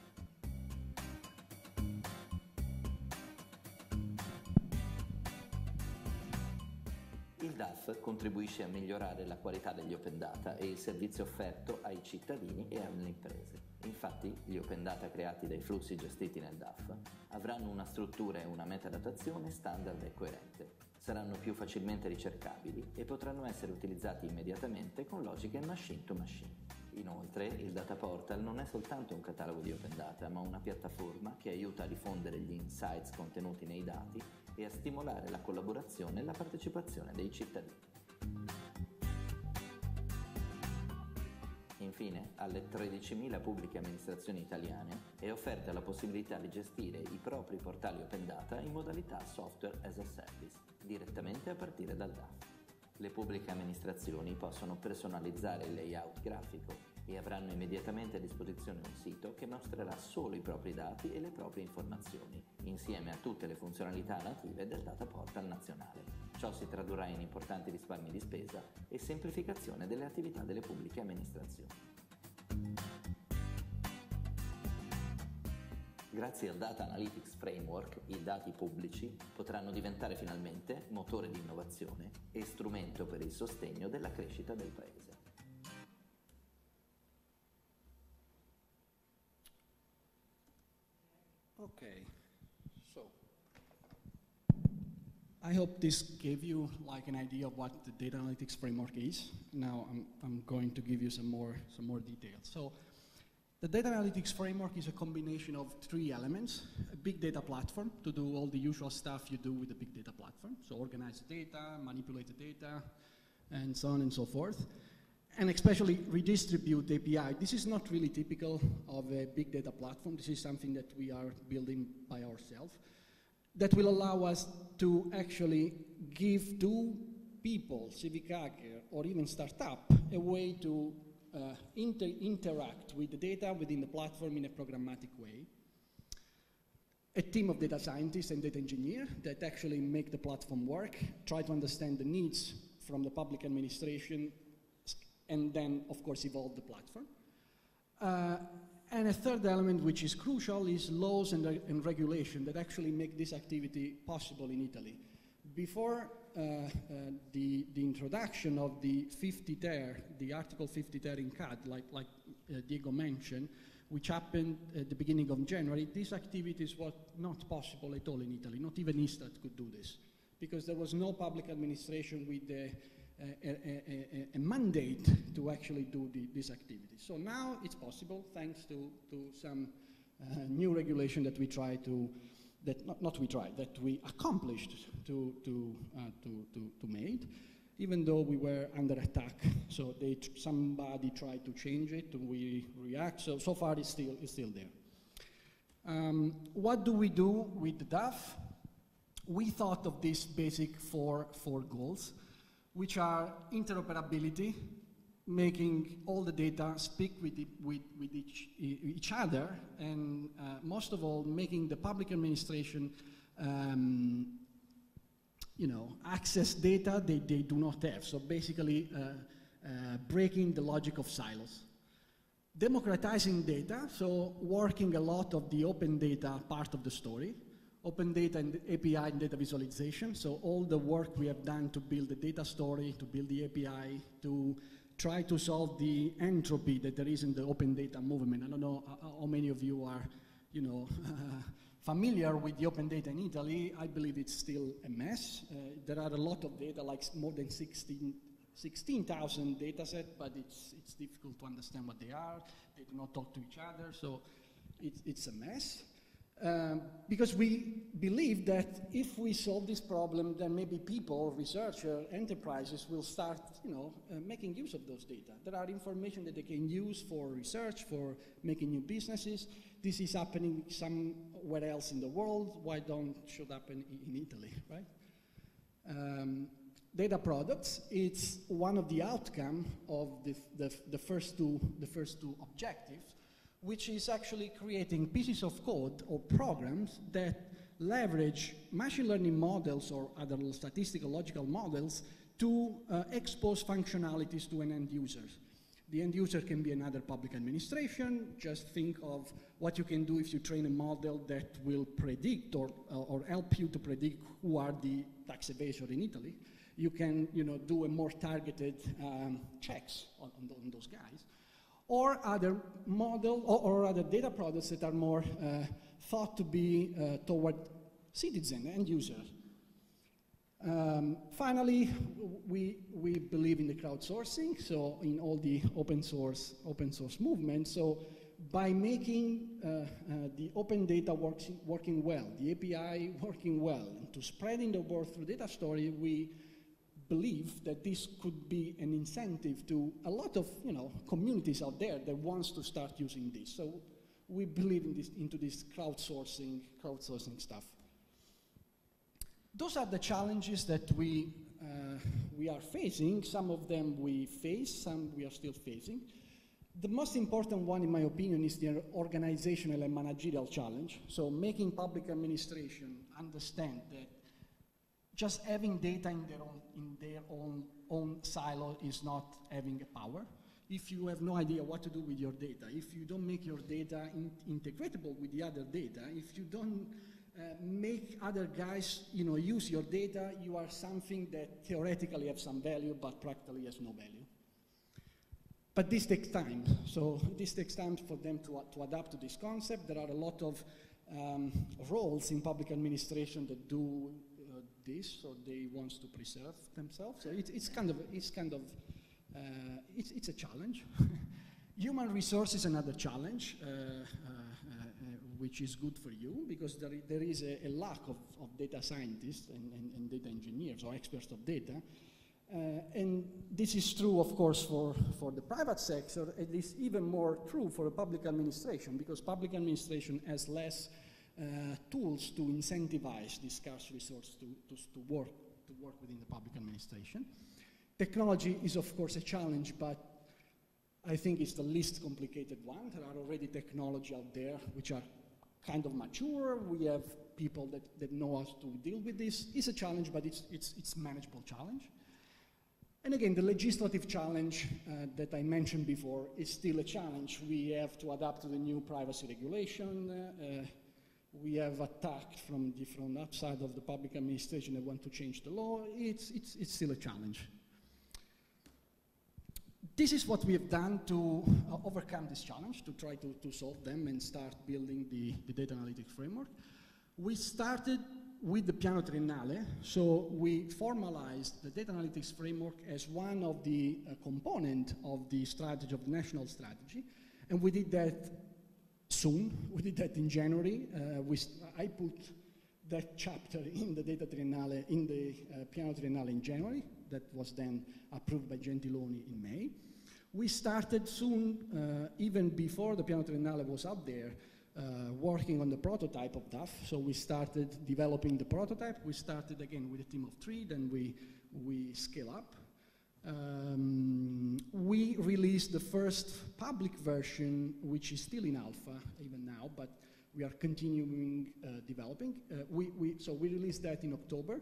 Speaker 10: Il DAF contribuisce a migliorare la qualità degli open data e il servizio offerto ai cittadini e alle imprese. Infatti, gli open data creati dai flussi gestiti nel DAF avranno una struttura e una metadatazione standard e coerente, saranno più facilmente ricercabili e potranno essere utilizzati immediatamente con logiche machine to machine. Inoltre, il Data Portal non è soltanto un catalogo di open data, ma una piattaforma che aiuta a diffondere gli insights contenuti nei dati e a stimolare la collaborazione e la partecipazione dei cittadini. Infine, alle 13.000 pubbliche amministrazioni italiane è offerta la possibilità di gestire i propri portali open data in modalità software as a service, direttamente a partire dal DAF. Le pubbliche amministrazioni possono personalizzare il layout grafico e avranno immediatamente a disposizione un sito che mostrerà solo i propri dati e le proprie informazioni, insieme a tutte le funzionalità native del Data Portal nazionale. Ciò si tradurrà in importanti risparmi di spesa e semplificazione delle attività delle pubbliche amministrazioni. Grazie al Data Analytics Framework, i dati pubblici potranno diventare finalmente motore di innovazione e strumento per il sostegno della crescita del Paese.
Speaker 9: Okay, so I hope this gave you like an idea of what the data analytics framework is. Now I'm going to give you some more details. So the data analytics framework is a combination of three elements: a big data platform to do all the usual stuff you do with a big data platform, so organize the data, manipulate the data, and so on and so forth. and especially redistribute API. This is not really typical of a big data platform. This is something that we are building by ourselves that will allow us to actually give to people, civic hacker, or even startup, a way to interact with the data within the platform in a programmatic way. A team of data scientists and data engineers that actually make the platform work, try to understand the needs from the public administration, and then, of course, evolve the platform. And a third element, which is crucial, is laws and regulation that actually make this activity possible in Italy. Before the introduction of the 50 ter, the Article 50 ter in CAD, like Diego mentioned, which happened at the beginning of January, these activities were not possible at all in Italy. Not even Istat could do this, because there was no public administration with a mandate to actually do this activity. So now it's possible, thanks to some new regulation that we try to, that we accomplished to make, even though we were under attack. So somebody tried to change it, and we react. So far it's still there. What do we do with the DAF? We thought of these basic four goals, which are interoperability, making all the data speak with each other, and most of all, making the public administration access data they do not have. So basically, breaking the logic of silos. Democratizing data, so working a lot of the open data part of the story. Open data and API and data visualization, so all the work we have done to build the data story, to build the API, to try to solve the entropy that there is in the open data movement. I don't know how many of you are, familiar with the open data in Italy. I believe it's still a mess. There are a lot of data, like more than 16,000 data sets, but it's difficult to understand what they are. They do not talk to each other, so it's a mess. Because we believe that if we solve this problem, then maybe people, researchers, enterprises will start, making use of those data. There are information that they can use for research, for making new businesses. This is happening somewhere else in the world. Why should happen in Italy, right? Data products, it's one of the outcomes of the first two objectives, which is actually creating pieces of code or programs that leverage machine learning models or other statistical logical models to expose functionalities to an end user. The end user can be another public administration. Just think of what you can do if you train a model that will predict or help you to predict who are the tax evaders in Italy. You can do a more targeted checks on those guys. Or other model or other data products that are more thought to be toward citizen and users. Finally, we believe in the crowdsourcing, so in all the open source movement. So by making the open data working well, the API working well, and to spreading the word through data story, we believe that this could be an incentive to a lot of communities out there that wants to start using this. So we believe into this crowdsourcing stuff. Those are the challenges that we are facing. Some of them we face, some we are still facing. The most important one, in my opinion, is the organizational and managerial challenge. So making public administration understand that just having data in their own silo is not having a power. If you have no idea what to do with your data, if you don't make your data integratable with the other data, if you don't make other guys use your data, you are something that theoretically has some value but practically has no value. But this takes time. So this takes time for them to adapt to this concept. There are a lot of roles in public administration that do this, so they want to preserve themselves. So it's a challenge. Human resource is another challenge, which is good for you because there is a lack of data scientists and data engineers or experts of data. And this is true, of course, for the private sector. It is even more true for public administration, because public administration has less tools to incentivize this scarce resource to work within the public administration. Technology is, of course, a challenge, but I think it's the least complicated one. There are already technology out there which are kind of mature. We have people that know how to deal with this. It's a challenge, but it's a manageable challenge. And again, the legislative challenge that I mentioned before is still a challenge. We have to adapt to the new privacy regulation. We have attacked from different outside of the public administration that want to change the law. It's still a challenge. This is what we have done to overcome this challenge, to try to solve them and start building the data analytics framework. We started with the Piano Triennale, so we formalized the data analytics framework as one of the components of the strategy, of the national strategy, and we did that soon. We did that in January. I put that chapter in the Data Triennale, in the Piano Triennale in January. That was then approved by Gentiloni in May. We started soon, even before the Piano Triennale was out there, working on the prototype of DAF. So we started developing the prototype. We started again with a team of 3, then we scale up. We released the first public version, which is still in alpha even now, but we are continuing developing. So we released that in October,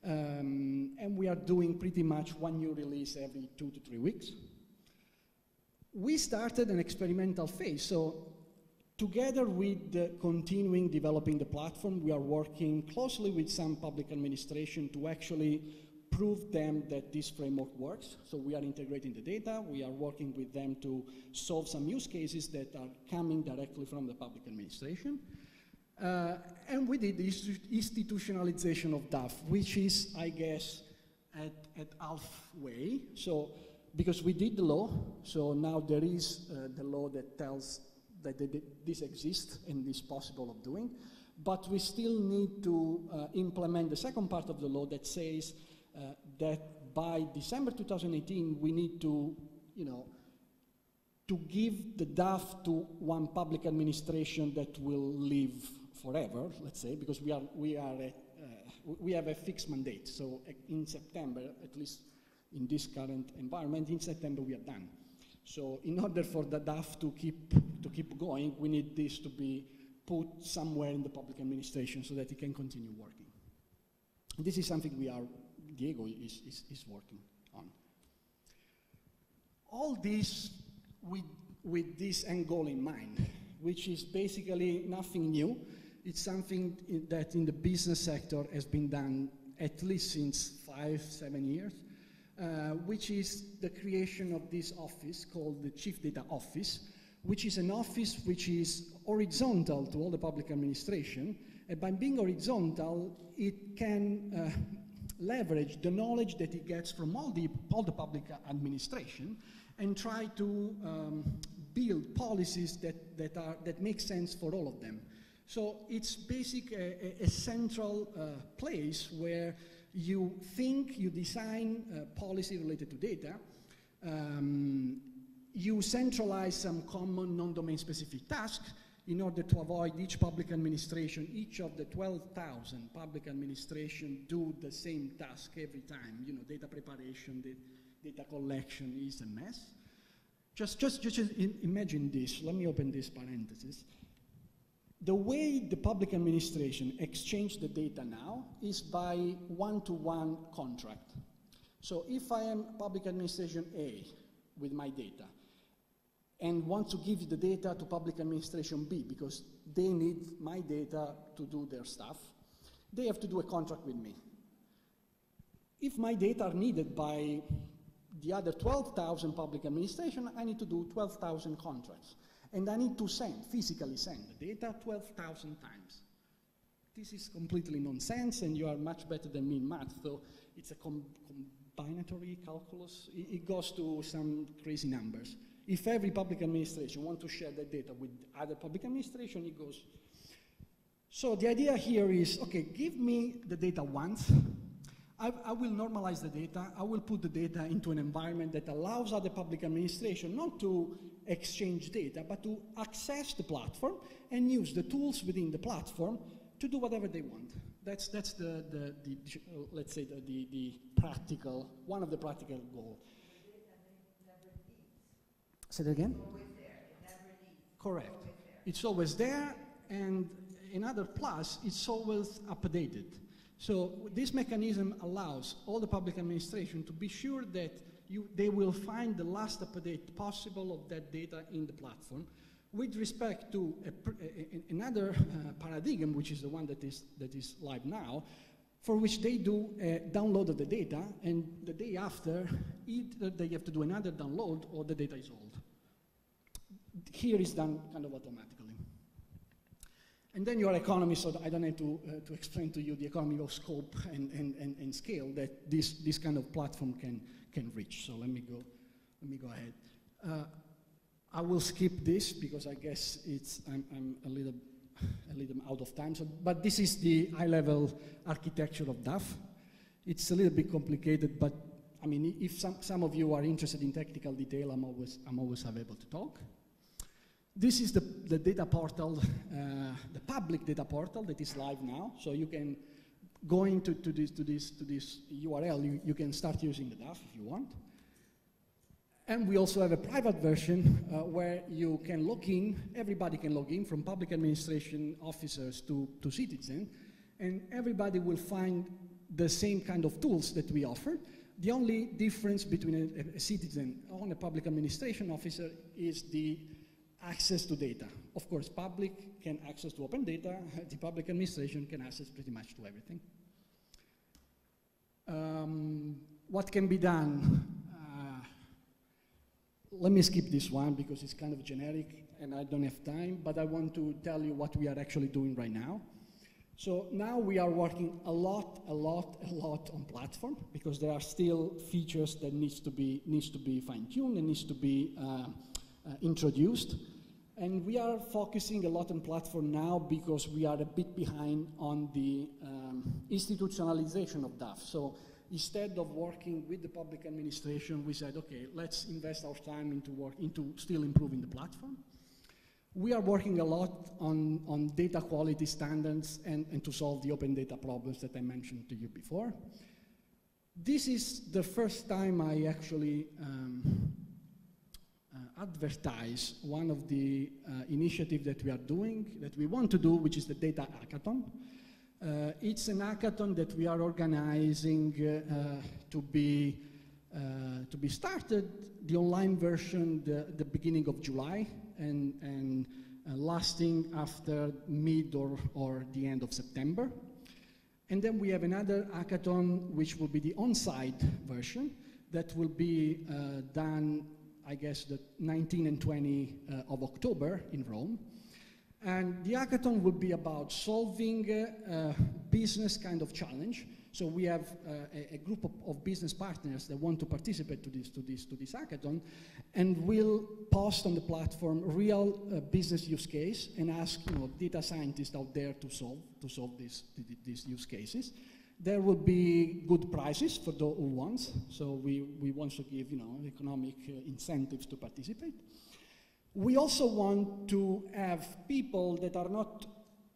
Speaker 9: and we are doing pretty much one new release every 2 to 3 weeks. We started an experimental phase, so together with continuing developing the platform, we are working closely with some public administration to actually prove them that this framework works. So we are integrating the data, we are working with them to solve some use cases that are coming directly from the public administration. And we did the institutionalization of DAF, which is, I guess, at halfway. So, because we did the law, so now there is the law that tells that this exists and is possible of doing, but we still need to implement the second part of the law that says that by December 2018 we need to, to give the DAF to one public administration that will live forever, let's say, because we have a fixed mandate. So in September, at least in this current environment, in September we are done. So in order for the DAF to keep going, we need this to be put somewhere in the public administration so that it can continue working. This is something Diego is working on. All this with this end goal in mind, which is basically nothing new. It's something that in the business sector has been done at least since 5-7 years. Which is the creation of this office called the Chief Data Office, which is an office which is horizontal to all the public administration. And by being horizontal, it can leverage the knowledge that it gets from all the public administration and try to build policies that make sense for all of them. So it's basically a central place where you think, you design policy related to data, you centralize some common non-domain specific tasks in order to avoid each public administration, each of the 12,000 public administration do the same task every time. Data preparation, data collection is a mess. Just imagine this. Let me open this parenthesis. The way the public administration exchange the data now is by one-to-one contract. So if I am public administration A with my data and want to give the data to public administration B because they need my data to do their stuff, they have to do a contract with me. If my data are needed by the other 12,000 public administration, I need to do 12,000 contracts. And I need to physically send the data 12,000 times. This is completely nonsense, and you are much better than me in math, so it's a combinatory calculus. It goes to some crazy numbers. If every public administration wants to share that data with other public administration, it goes. So the idea here is, okay, give me the data once. I will normalize the data. I will put the data into an environment that allows other public administration not to exchange data, but to access the platform and use the tools within the platform to do whatever they want. That's the let's say the practical, one of the practical goals. Say that again?
Speaker 1: It's always there. It never leaves.
Speaker 9: Correct.
Speaker 1: It's always there.
Speaker 9: It's always there, and another plus, it's always updated. So this mechanism allows all the public administration to be sure that they will find the last update possible of that data in the platform. With respect to another paradigm, which is the one that is live now, for which they do a download of the data, and the day after, either they have to do another download or the data is old. Here is done kind of automatically. And then your economy, so that I don't have to explain to you the economy of scope and scale that this kind of platform can reach. So let me go ahead. I will skip this because I guess I'm a little out of time. So, but this is the high-level architecture of DAF. It's a little bit complicated, but I mean, if some of you are interested in technical detail, I'm always available to talk. This is the data portal, the public data portal that is live now. So you can go into this URL. You can start using the DAF if you want. And we also have a private version where you can log in. Everybody can log in, from public administration officers to citizens, and everybody will find the same kind of tools that we offer. The only difference between a citizen and a public administration officer is the access to data. Of course, public can access to open data. The public administration can access pretty much to everything. What can be done? Let me skip this one because it's kind of generic and I don't have time, but I want to tell you what we are actually doing right now. So now we are working a lot on platform because there are still features that needs to be fine-tuned and needs to be introduced. And we are focusing a lot on platform now because we are a bit behind on the institutionalization of DAF. So instead of working with the public administration, we said, okay, let's invest our time into still improving the platform. We are working a lot on data quality standards and to solve the open data problems that I mentioned to you before. This is the first time I actually advertise one of the initiatives that we are doing, that we want to do, which is the Data Hackathon. It's an hackathon that we are organizing to be started, the online version, the beginning of July, and lasting after mid or the end of September. And then we have another hackathon, which will be the on-site version, that will be done, I guess, the 19 and 20 of October in Rome. And the hackathon will be about solving a business kind of challenge. So we have a group of business partners that want to participate to this hackathon, and will post on the platform real business use case and ask data scientists out there to solve these use cases. There will be good prizes for those who want. So we want to give economic incentives to participate. We also want to have people that are not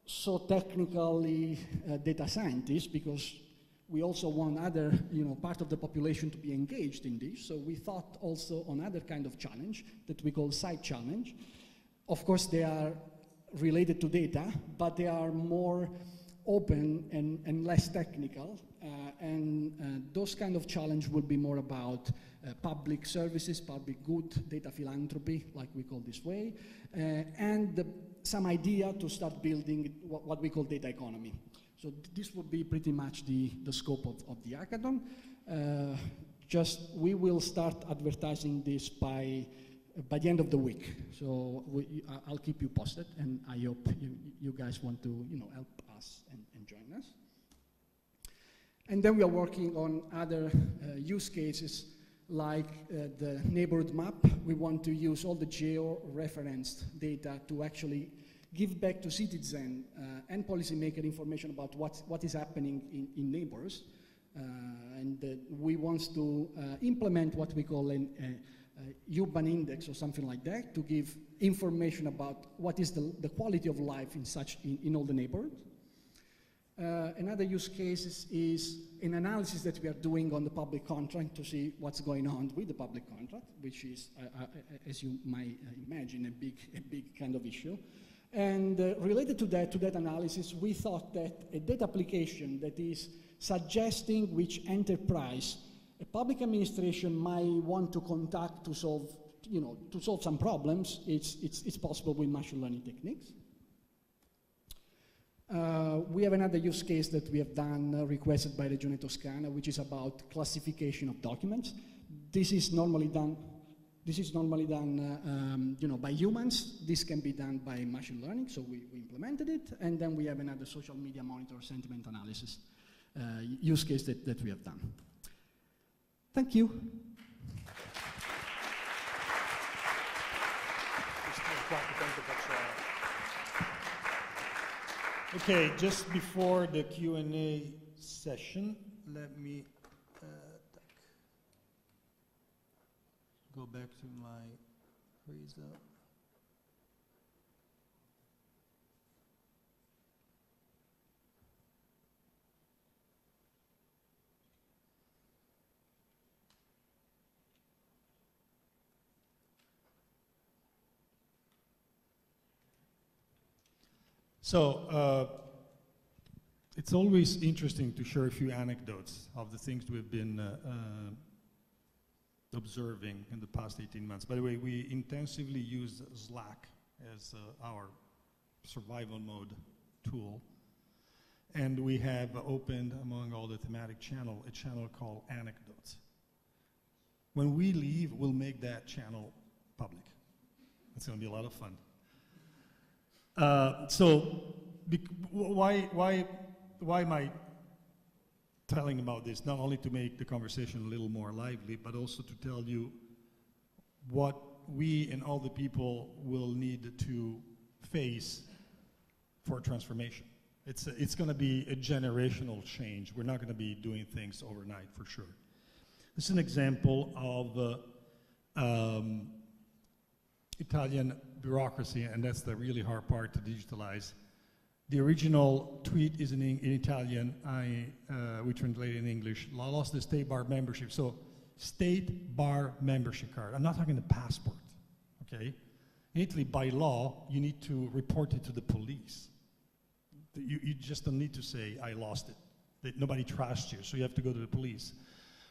Speaker 9: so technically data scientists, because we also want other, part of the population to be engaged in this. So we thought also on other kind of challenge that we call side challenge. Of course, they are related to data, but they are more open and less technical. Those kind of challenge will be more about public services, public good, data philanthropy, like we call this way, and some idea to start building what we call data economy. So this will be pretty much the scope of the hackathon. We will start advertising this by the end of the week. So I'll keep you posted, and I hope you guys want to help us and join us. And then we are working on other use cases, like the neighborhood map. We want to use all the geo-referenced data to actually give back to citizens and policymaker information about what is happening in neighbors. and we want to implement what we call an urban index or something like that to give information about what is the quality of life in all the neighborhoods. Another use case is an analysis that we are doing on the public contract to see what's going on with the public contract, which is, as you might imagine, a big kind of issue. And related to that analysis, we thought that a data application that is suggesting which enterprise a public administration might want to contact to solve some problems, it's possible with machine learning techniques. We have another use case that we have done, requested by Regione Toscana, which is about classification of documents. This is normally done by humans. This can be done by machine learning, so we implemented it. And then we have another social media monitor sentiment analysis use case that we have done. Thank you.
Speaker 8: Okay, just before the Q&A session, let me go back to my freezer. So it's always interesting to share a few anecdotes of the things we've been observing in the past 18 months. By the way, we intensively use Slack as our survival mode tool. And we have opened, among all the thematic channel, a channel called Anecdotes. When we leave, we'll make that channel public. It's going to be a lot of fun. Why am I telling about this? Not only to make the conversation a little more lively, but also to tell you what we and all the people will need to face for transformation. It's going to be a generational change. We're not going to be doing things overnight, for sure. This is an example of Italian bureaucracy, and that's the really hard part to digitalize. The original tweet is in Italian. We translate it in English. I lost the state bar membership. So, state bar membership card. I'm not talking the passport, okay? In Italy, by law, you need to report it to the police. You just don't need to say, I lost it. That nobody trusts you, so you have to go to the police.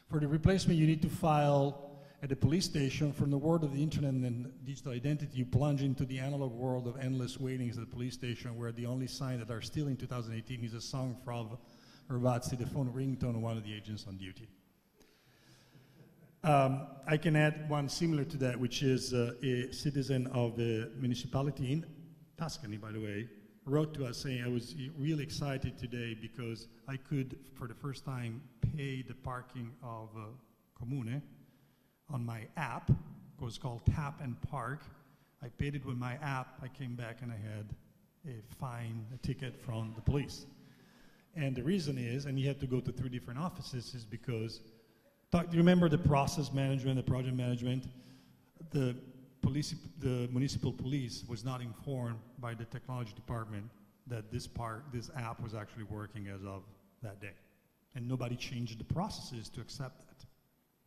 Speaker 8: For the replacement, you need to file at the police station. From the world of the internet and digital identity, you plunge into the analog world of endless waitings at the police station, where the only sign that are still in 2018 is a song from Ravazzi, the phone ringtone of one of the agents on duty. I can add one similar to that, which is a citizen of a municipality in Tuscany, by the way, wrote to us saying, I was really excited today because I could, for the first time, pay the parking of Comune on my app. It was called Tap and Park. I paid it with my app. I came back and I had a fine, a ticket from the police. And the reason is, and he had to go to 3 different offices, is because, do you remember the process management, the project management? The municipal police was not informed by the technology department that this app was actually working as of that day. And nobody changed the processes to accept that.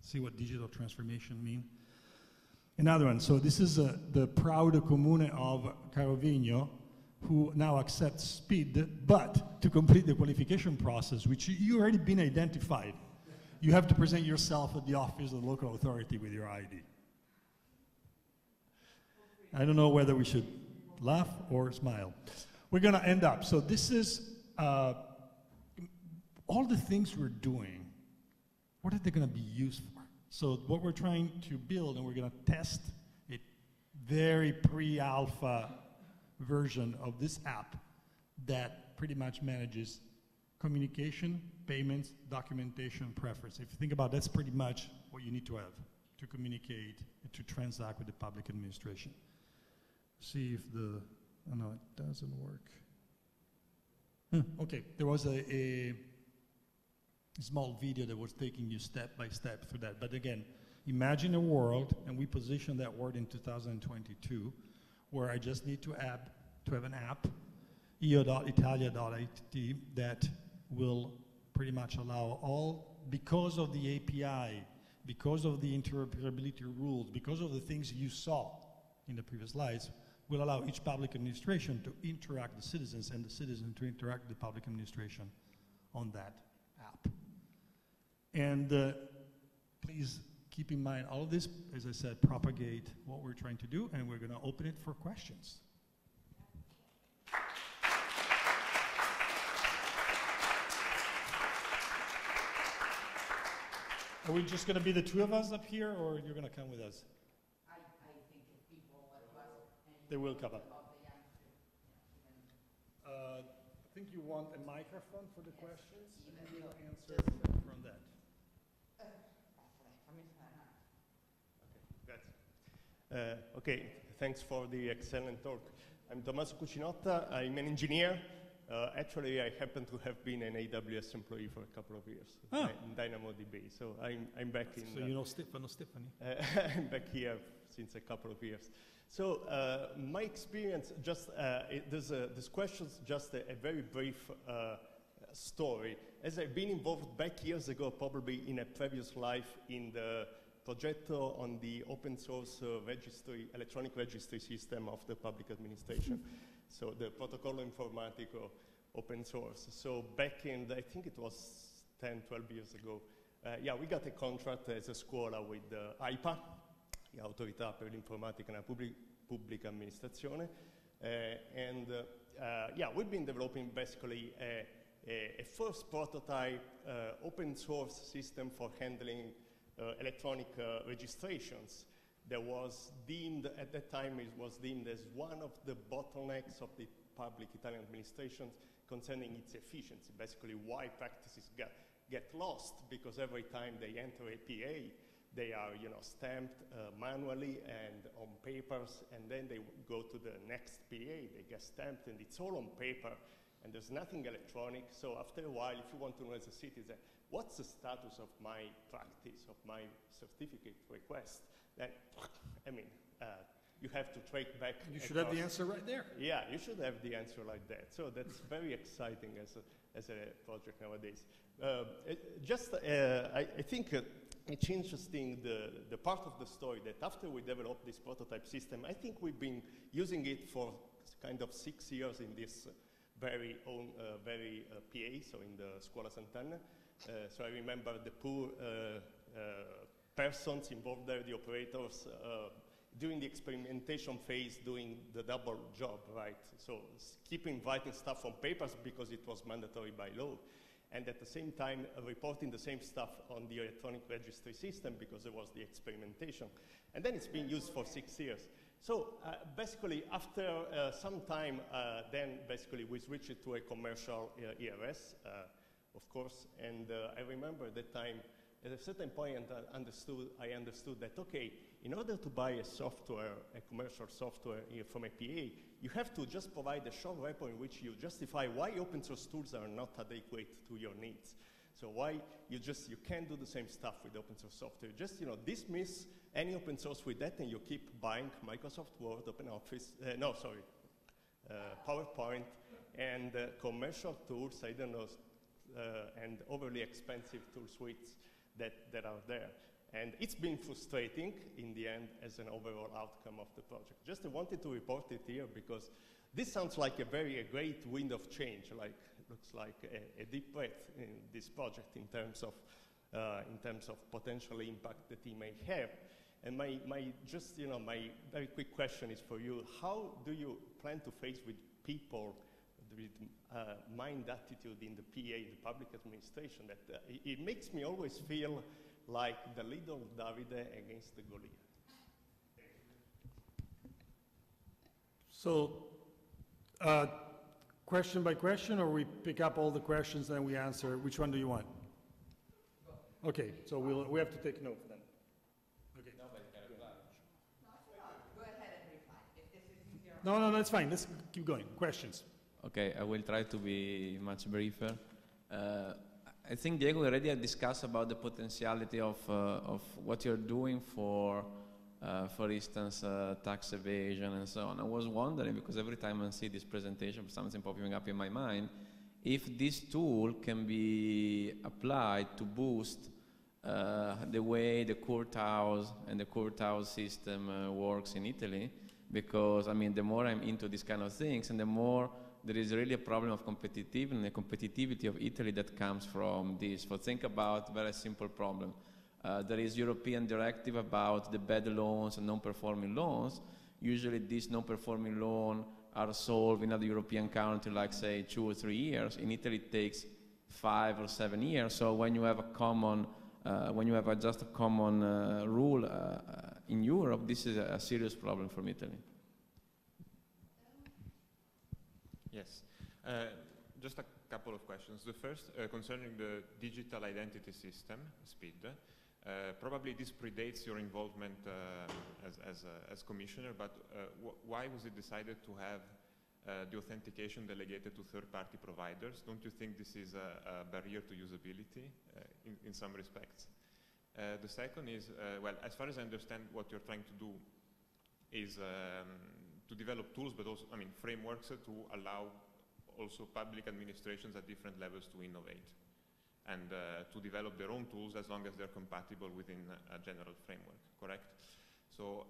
Speaker 8: See what digital transformation mean? Another one. So this is the proud comune of Carovigno, who now accepts SPID, but to complete the qualification process, which you already been identified, you have to present yourself at the office of the local authority with your ID. I don't know whether we should laugh or smile. We're going to end up. So this is all the things we're doing. What are they going to be used for? So what we're trying to build, and we're going to test a very pre-alpha version of this app that pretty much manages communication, payments, documentation, preference. If you think about it, that's pretty much what you need to have to communicate and to transact with the public administration. See if the, oh no, it doesn't work. Okay, there was a small video that was taking you step by step through that. But again, imagine a world, and we position that world in 2022, where I just need to have an app, io.italia.it, that will pretty much allow all, because of the API, because of the interoperability rules, because of the things you saw in the previous slides, will allow each public administration to interact with the citizens and the citizens to interact with the public administration on that app. And please keep in mind all of this, as I said, propagate what we're trying to do, and we're going to open it for questions. Are we just going to be the two of us up here, or you're going to come with us?
Speaker 1: I think if people want to ask
Speaker 8: They will come up.
Speaker 1: about the answer.
Speaker 8: I think you want a microphone for the questions, and we will answer from that.
Speaker 11: Okay, thanks for the excellent talk. I'm Tommaso Cucinotta. I'm an engineer. Actually, I happen to have been an AWS employee for a couple of years in DynamoDB. So I'm back in.
Speaker 8: So you know Stefano Stefani?
Speaker 11: I'm back here since a couple of years. So my experience, just this question's just a very brief story. As I've been involved back years ago, probably in a previous life, in the progetto on the open source registry, electronic registry system of the public administration. So the Protocollo Informatico open source. So back in, I think it was 10, 12 years ago, yeah, we got a contract as a scuola with AIPA, the Autorità per l'Informatica e la Pubblica Amministrazione. Yeah, we've been developing basically a first prototype open source system for handling electronic registrations that was deemed, at that time, it was deemed as one of the bottlenecks of the public Italian administration concerning its efficiency. Basically, why practices get lost, because every time they enter a PA, they are stamped manually and on papers, and then they go to the next PA, they get stamped, and it's all on paper, and there's nothing electronic. So after a while, if you want to know as a citizen, what's the status of my practice, of my certificate request? Then, I mean, you have to track back.
Speaker 8: You should have the answer right there.
Speaker 11: Yeah, you should have the answer like that. So that's very exciting as a project nowadays. I think it's interesting, the part of the story that after we developed this prototype system, I think we've been using it for kind of 6 years in this very own, PA, so in the Scuola Sant'Anna. So I remember the poor persons involved there, the operators, during the experimentation phase, doing the double job, right? So keeping writing stuff on papers because it was mandatory by law, and at the same time reporting the same stuff on the electronic registry system because there was the experimentation. And then it's been used for 6 years. So basically, after some time, then basically we switched it to a commercial ERS, of course, and I remember at that time, at a certain point, I understood that, okay, in order to buy a software, a commercial software from a PA, you have to just provide a short repo in which you justify why open source tools are not adequate to your needs. So why you can't do the same stuff with open source software. Just, dismiss any open source with that, and you keep buying Microsoft Word, OpenOffice, PowerPoint, and commercial tools, I don't know, and overly expensive tool suites that are there. And it's been frustrating in the end as an overall outcome of the project. Just I wanted to report it here because this sounds like a great wind of change, looks like a deep breath in this project in terms of potential impact that it may have. And my very quick question is for you: how do you plan to face with people with mind attitude in the PA, the public administration, that it makes me always feel like the little Davide against the Goliath?
Speaker 8: So, question by question, or we pick up all the questions and we answer? Which one do you want? Okay, so we have to take note then. Okay.
Speaker 1: Go ahead and reply. If this is easier.
Speaker 8: No, that's fine. Let's keep going. Questions.
Speaker 2: Okay, I will try to be much briefer. I think Diego already had discussed about the potentiality of what you're doing for instance, tax evasion and so on. I was wondering, because every time I see this presentation, something popping up in my mind, if this tool can be applied to boost the way the courthouse and the courthouse system works in Italy, because I mean, the more I'm into these kind of things, and the more there is really a problem of competitiveness and the competitivity of Italy that comes from this. For think about very simple problem. There is European directive about the bad loans and non-performing loans. Usually these non-performing loans are solved in other European countries, like say 2 or 3 years. In Italy it takes 5 or 7 years. So when you have a common, just a common rule in Europe, this is a serious problem from Italy.
Speaker 6: Yes. Just a couple of questions. The first, concerning the digital identity system, SPID. Probably this predates your involvement as commissioner, but why was it decided to have the authentication delegated to third-party providers? Don't you think this is a barrier to usability in some respects? The second is, well, as far as I understand, what you're trying to do is to develop tools, but also, I mean, frameworks to allow also public administrations at different levels to innovate and to develop their own tools as long as they're compatible within a general framework, correct? So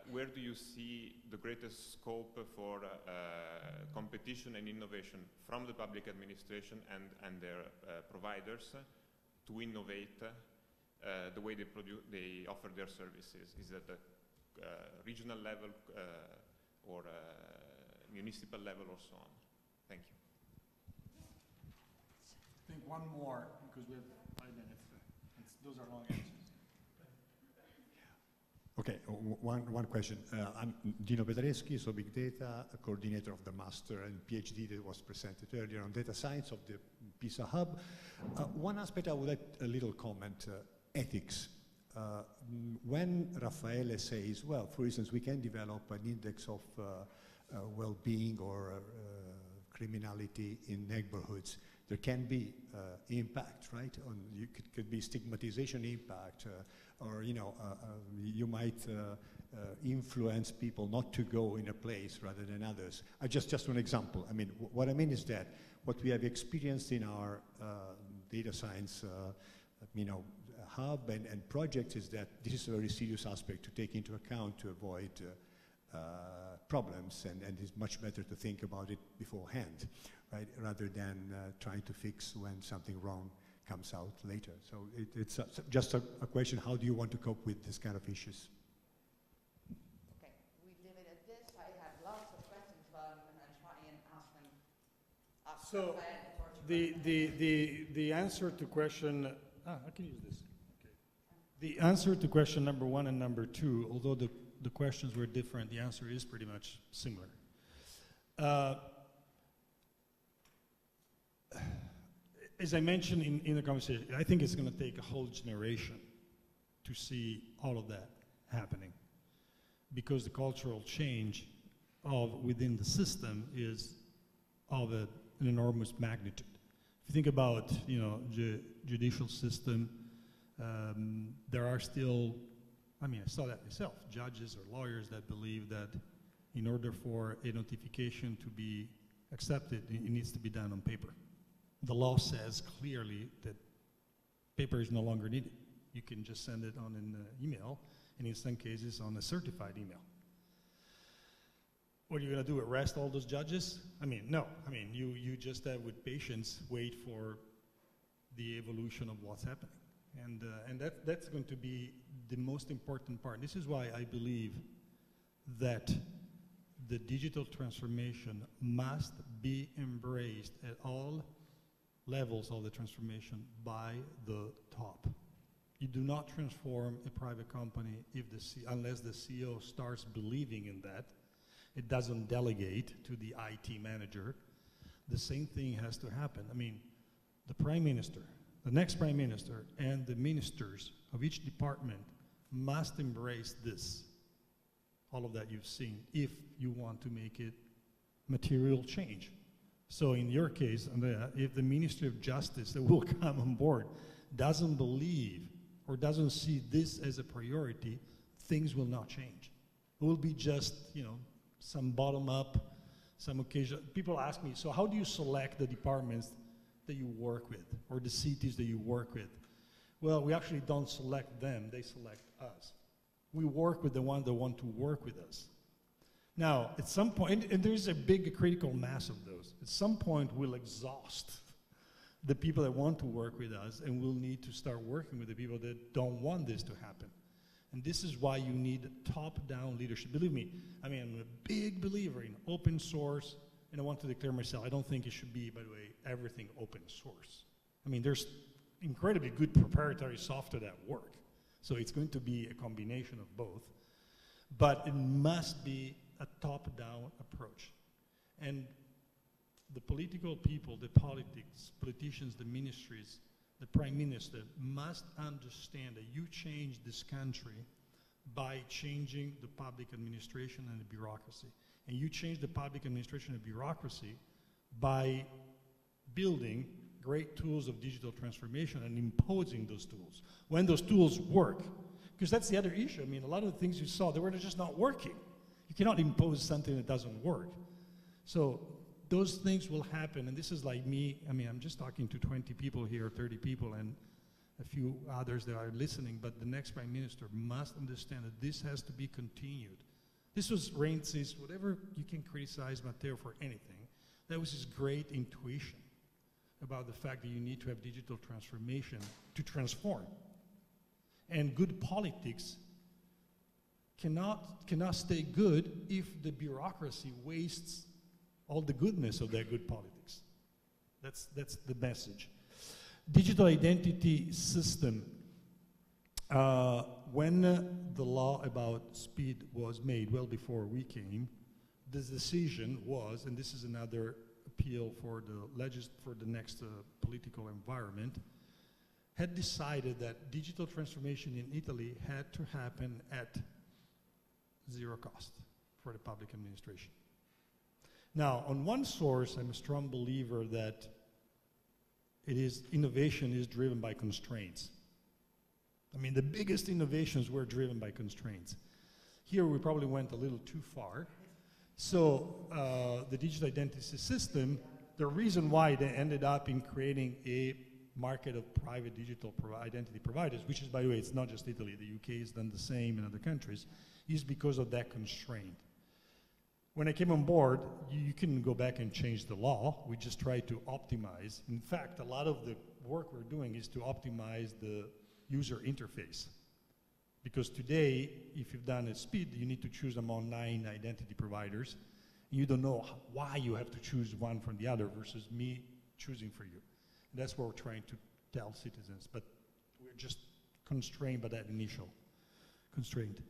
Speaker 6: where do you see the greatest scope for competition and innovation from the public administration and their providers to innovate the way they offer their services? Is it at the regional level or municipal level or so on? Thank you.
Speaker 8: I think one more, because we have 5 minutes. Those are long answers.
Speaker 12: Okay, one question. I'm Dino Pedreschi, so Big Data, a coordinator of the Master and PhD that was presented earlier on Data Science of the PISA Hub. One aspect I would like a little comment, ethics. When Raffaele says, well, for instance, we can develop an index of well-being or criminality in neighborhoods, there can be impact, right? Could be stigmatization impact, or you might influence people not to go in a place rather than others. Just one example. I mean, what I mean is that what we have experienced in our data science, hub and projects is that this is a very serious aspect to take into account to avoid problems, and it's much better to think about it beforehand, right, rather than trying to fix when something wrong comes out later. So it's just a question, how do you want to cope with this kind of issues?
Speaker 1: Okay, we leave it at this. I have lots of questions, but I'm going to try and ask them.
Speaker 8: So the answer to question, I can use this. Okay. The answer to question number 1 and number 2, although the questions were different, the answer is pretty much similar. As I mentioned in the conversation, I think it's going to take a whole generation to see all of that happening, because the cultural change within the system is of an enormous magnitude. If you think about the judicial system, there are still, I mean, I saw that myself, judges or lawyers that believe that in order for a notification to be accepted, it needs to be done on paper. The law says clearly that paper is no longer needed. You can just send it on an email, and in some cases on a certified email. What are you going to do, arrest all those judges? I mean, no. I mean, you just have with patience wait for the evolution of what's happening. And that's going to be the most important part. This is why I believe that the digital transformation must be embraced at all levels of the transformation by the top. You do not transform a private company unless the CEO starts believing in that. It doesn't delegate to the IT manager. The same thing has to happen. I mean, the Prime Minister, the next Prime Minister, and the ministers of each department must embrace this, all of that you've seen, if you want to make it material change. So in your case, Andrea, if the Ministry of Justice that will come on board doesn't believe or doesn't see this as a priority, things will not change. It will be just, some bottom-up, some occasion. People ask me, so how do you select the departments that you work with or the cities that you work with? Well, we actually don't select them, they select us. We work with the ones that want to work with us. Now, at some point, and there's a big critical mass of those, at some point we'll exhaust the people that want to work with us, and we'll need to start working with the people that don't want this to happen. And this is why you need top-down leadership. Believe me, I'm a big believer in open source, and I want to declare myself, I don't think it should be, by the way, everything open source. There's incredibly good proprietary software that work. So it's going to be a combination of both. But it must be a top-down approach. And the political people, the politicians, the ministries, the prime minister must understand that you change this country by changing the public administration and the bureaucracy. And you change the public administration and bureaucracy by building great tools of digital transformation and imposing those tools. When those tools work, because that's the other issue. A lot of the things you saw, they were just not working. You cannot impose something that doesn't work. So those things will happen, and this is like me. I'm just talking to 20 people here, 30 people, and a few others that are listening, but the next prime minister must understand that this has to be continued. This was Renzi's, whatever you can criticize Matteo for anything, that was his great intuition about the fact that you need to have digital transformation to transform. And good politics cannot stay good if the bureaucracy wastes all the goodness of that good politics. That's the message. Digital identity system. When the law about speed was made, well before we came, this decision was, and this is another appeal for the next political environment, had decided that digital transformation in Italy had to happen at zero cost for the public administration. Now, on one source, I'm a strong believer that innovation is driven by constraints. The biggest innovations were driven by constraints. Here we probably went a little too far. So the digital identity system, the reason why they ended up in creating a market of private digital identity providers, which is, by the way, it's not just Italy, the UK has done the same in other countries, is because of that constraint. When I came on board, you couldn't go back and change the law. We just tried to optimize. In fact, a lot of the work we're doing is to optimize the user interface. Because today, if you've done a speed, you need to choose among 9 identity providers. And you don't know why you have to choose one from the other versus me choosing for you. And that's what we're trying to tell citizens. But we're just constrained by that initial constraint.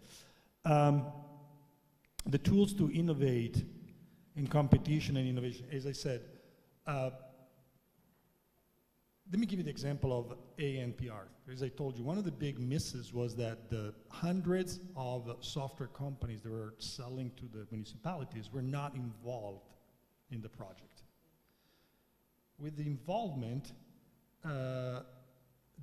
Speaker 8: The tools to innovate in competition and innovation, as I said, let me give you the example of ANPR. As I told you, one of the big misses was that the hundreds of software companies that were selling to the municipalities were not involved in the project. With the involvement,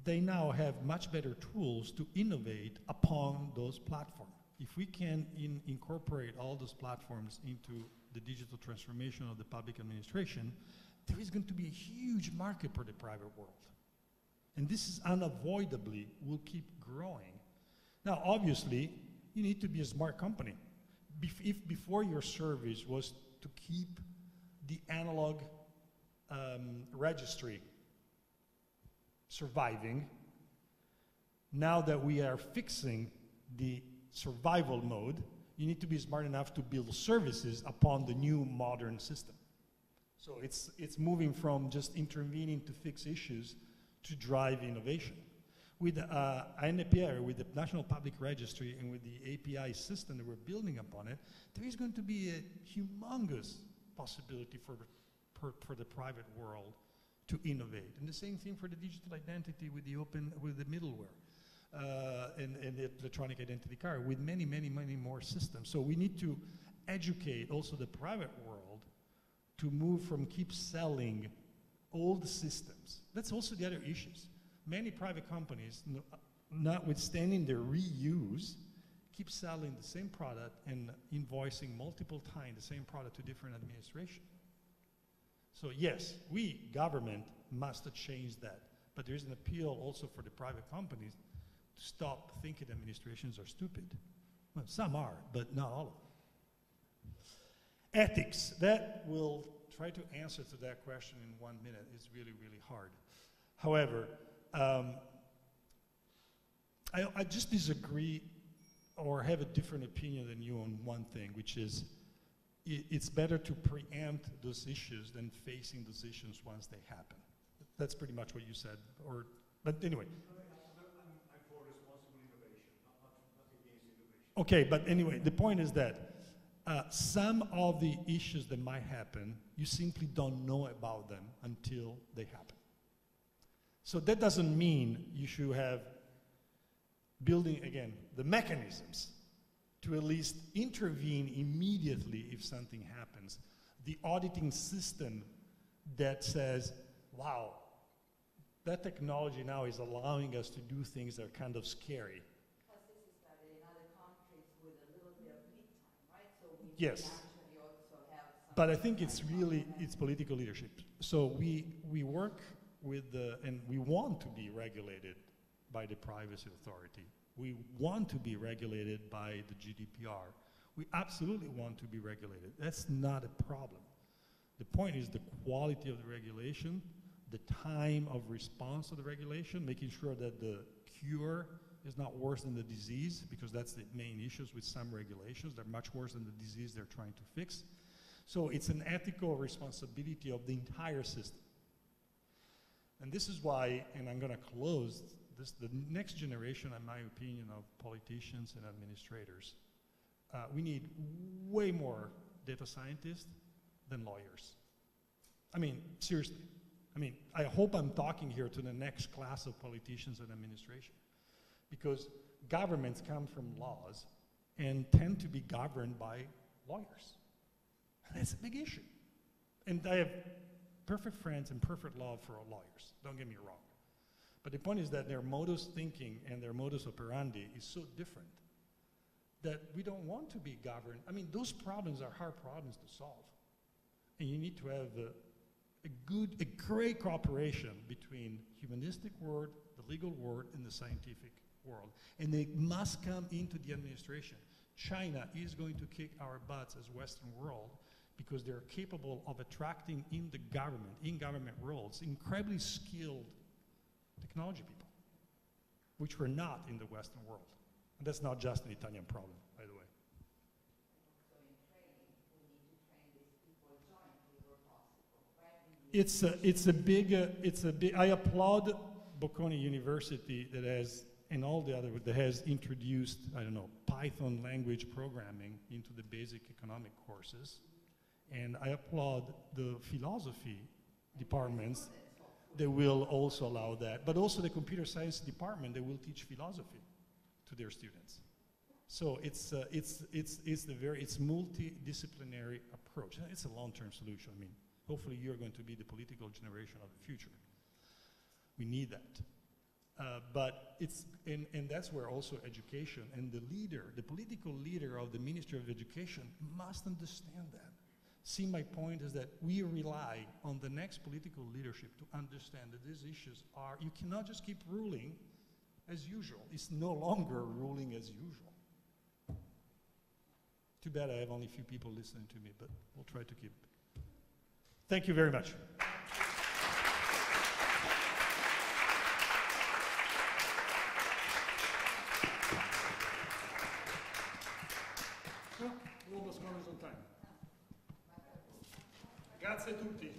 Speaker 8: they now have much better tools to innovate upon those platforms. If we can incorporate all those platforms into the digital transformation of the public administration, there is going to be a huge market for the private world. And this is unavoidably will keep growing. Now, obviously, you need to be a smart company. If before your service was to keep the analog registry surviving, now that we are fixing the survival mode, you need to be smart enough to build services upon the new modern system. So it's moving from just intervening to fix issues to drive innovation. With ANPR, with the National Public Registry, and with the API system that we're building upon it, there is going to be a humongous possibility for the private world to innovate. And the same thing for the digital identity with the middleware. And the electronic identity card with many more systems. So we need to educate also the private world to move from keep selling old systems. That's also the other issues. Many private companies, notwithstanding their reuse, keep selling the same product and invoicing multiple times the same product to different administration. So yes, we, government, must change that. But there is an appeal also for the private companies to stop thinking administrations are stupid. Well, some are, but not all of them. Ethics, that will try to answer to that question in 1 minute. It's really, really hard. However, I just disagree or have a different opinion than you on one thing, which is it's better to preempt those issues than facing those issues once they happen. That's pretty much what you said. But anyway.
Speaker 12: I'm for responsible innovation, not against innovation.
Speaker 8: Okay, but anyway, the point is that some of the issues that might happen, you simply don't know about them until they happen. So that doesn't mean you should have building, again, the mechanisms to at least intervene immediately if something happens. The auditing system that says, wow, that technology now is allowing us to do things that are kind of scary.
Speaker 1: Because this is started in other countries with a little bit of lead time, right? So we
Speaker 8: Yes.
Speaker 1: actually also have some.
Speaker 8: But I think it's really, it's political leadership. So we work with and we want to be regulated by the privacy authority. We want to be regulated by the GDPR. We absolutely want to be regulated. That's not a problem. The point is the quality of the regulation, the time of response to the regulation, making sure that the cure is not worse than the disease, because that's the main issues with some regulations. They're much worse than the disease they're trying to fix. So it's an ethical responsibility of the entire system. And this is why, and I'm going to close this, the next generation, in my opinion, of politicians and administrators, we need way more data scientists than lawyers. I mean, seriously. I mean, I hope I'm talking here to the next class of politicians and administration, because governments come from laws and tend to be governed by lawyers. And that's a big issue. And I have perfect friends and perfect love for all lawyers, don't get me wrong. But the point is that their modus thinking and their modus operandi is so different that we don't want to be governed. I mean, those problems are hard problems to solve. And you need to have a great cooperation between humanistic world, the legal world, and the scientific world. And they must come into the administration. China is going to kick our butts as Western world because they're capable of attracting in the government, in government roles, incredibly skilled technology people, which were not in the Western world. And that's not just an Italian problem, by the way.
Speaker 1: So in training, we need to train these people jointly where possible, right?
Speaker 8: It's a big, I applaud Bocconi University that has, and all the other, that has introduced, I don't know, Python language programming into the basic economic courses. And I applaud the philosophy departments that will also allow that, but also the computer science department that will teach philosophy to their students. So it's multidisciplinary approach. It's a long-term solution. I mean, hopefully you're going to be the political generation of the future. We need that. But it's, and that's where also education and the leader, the political leader of the Ministry of Education must understand that. See, my point is that we rely on the next political leadership to understand that these issues are, you cannot just keep ruling as usual. It's no longer ruling as usual. Too bad I have only a few people listening to me, but we'll try to keep. Thank you very much. Well, we're almost on time. Grazie a tutti.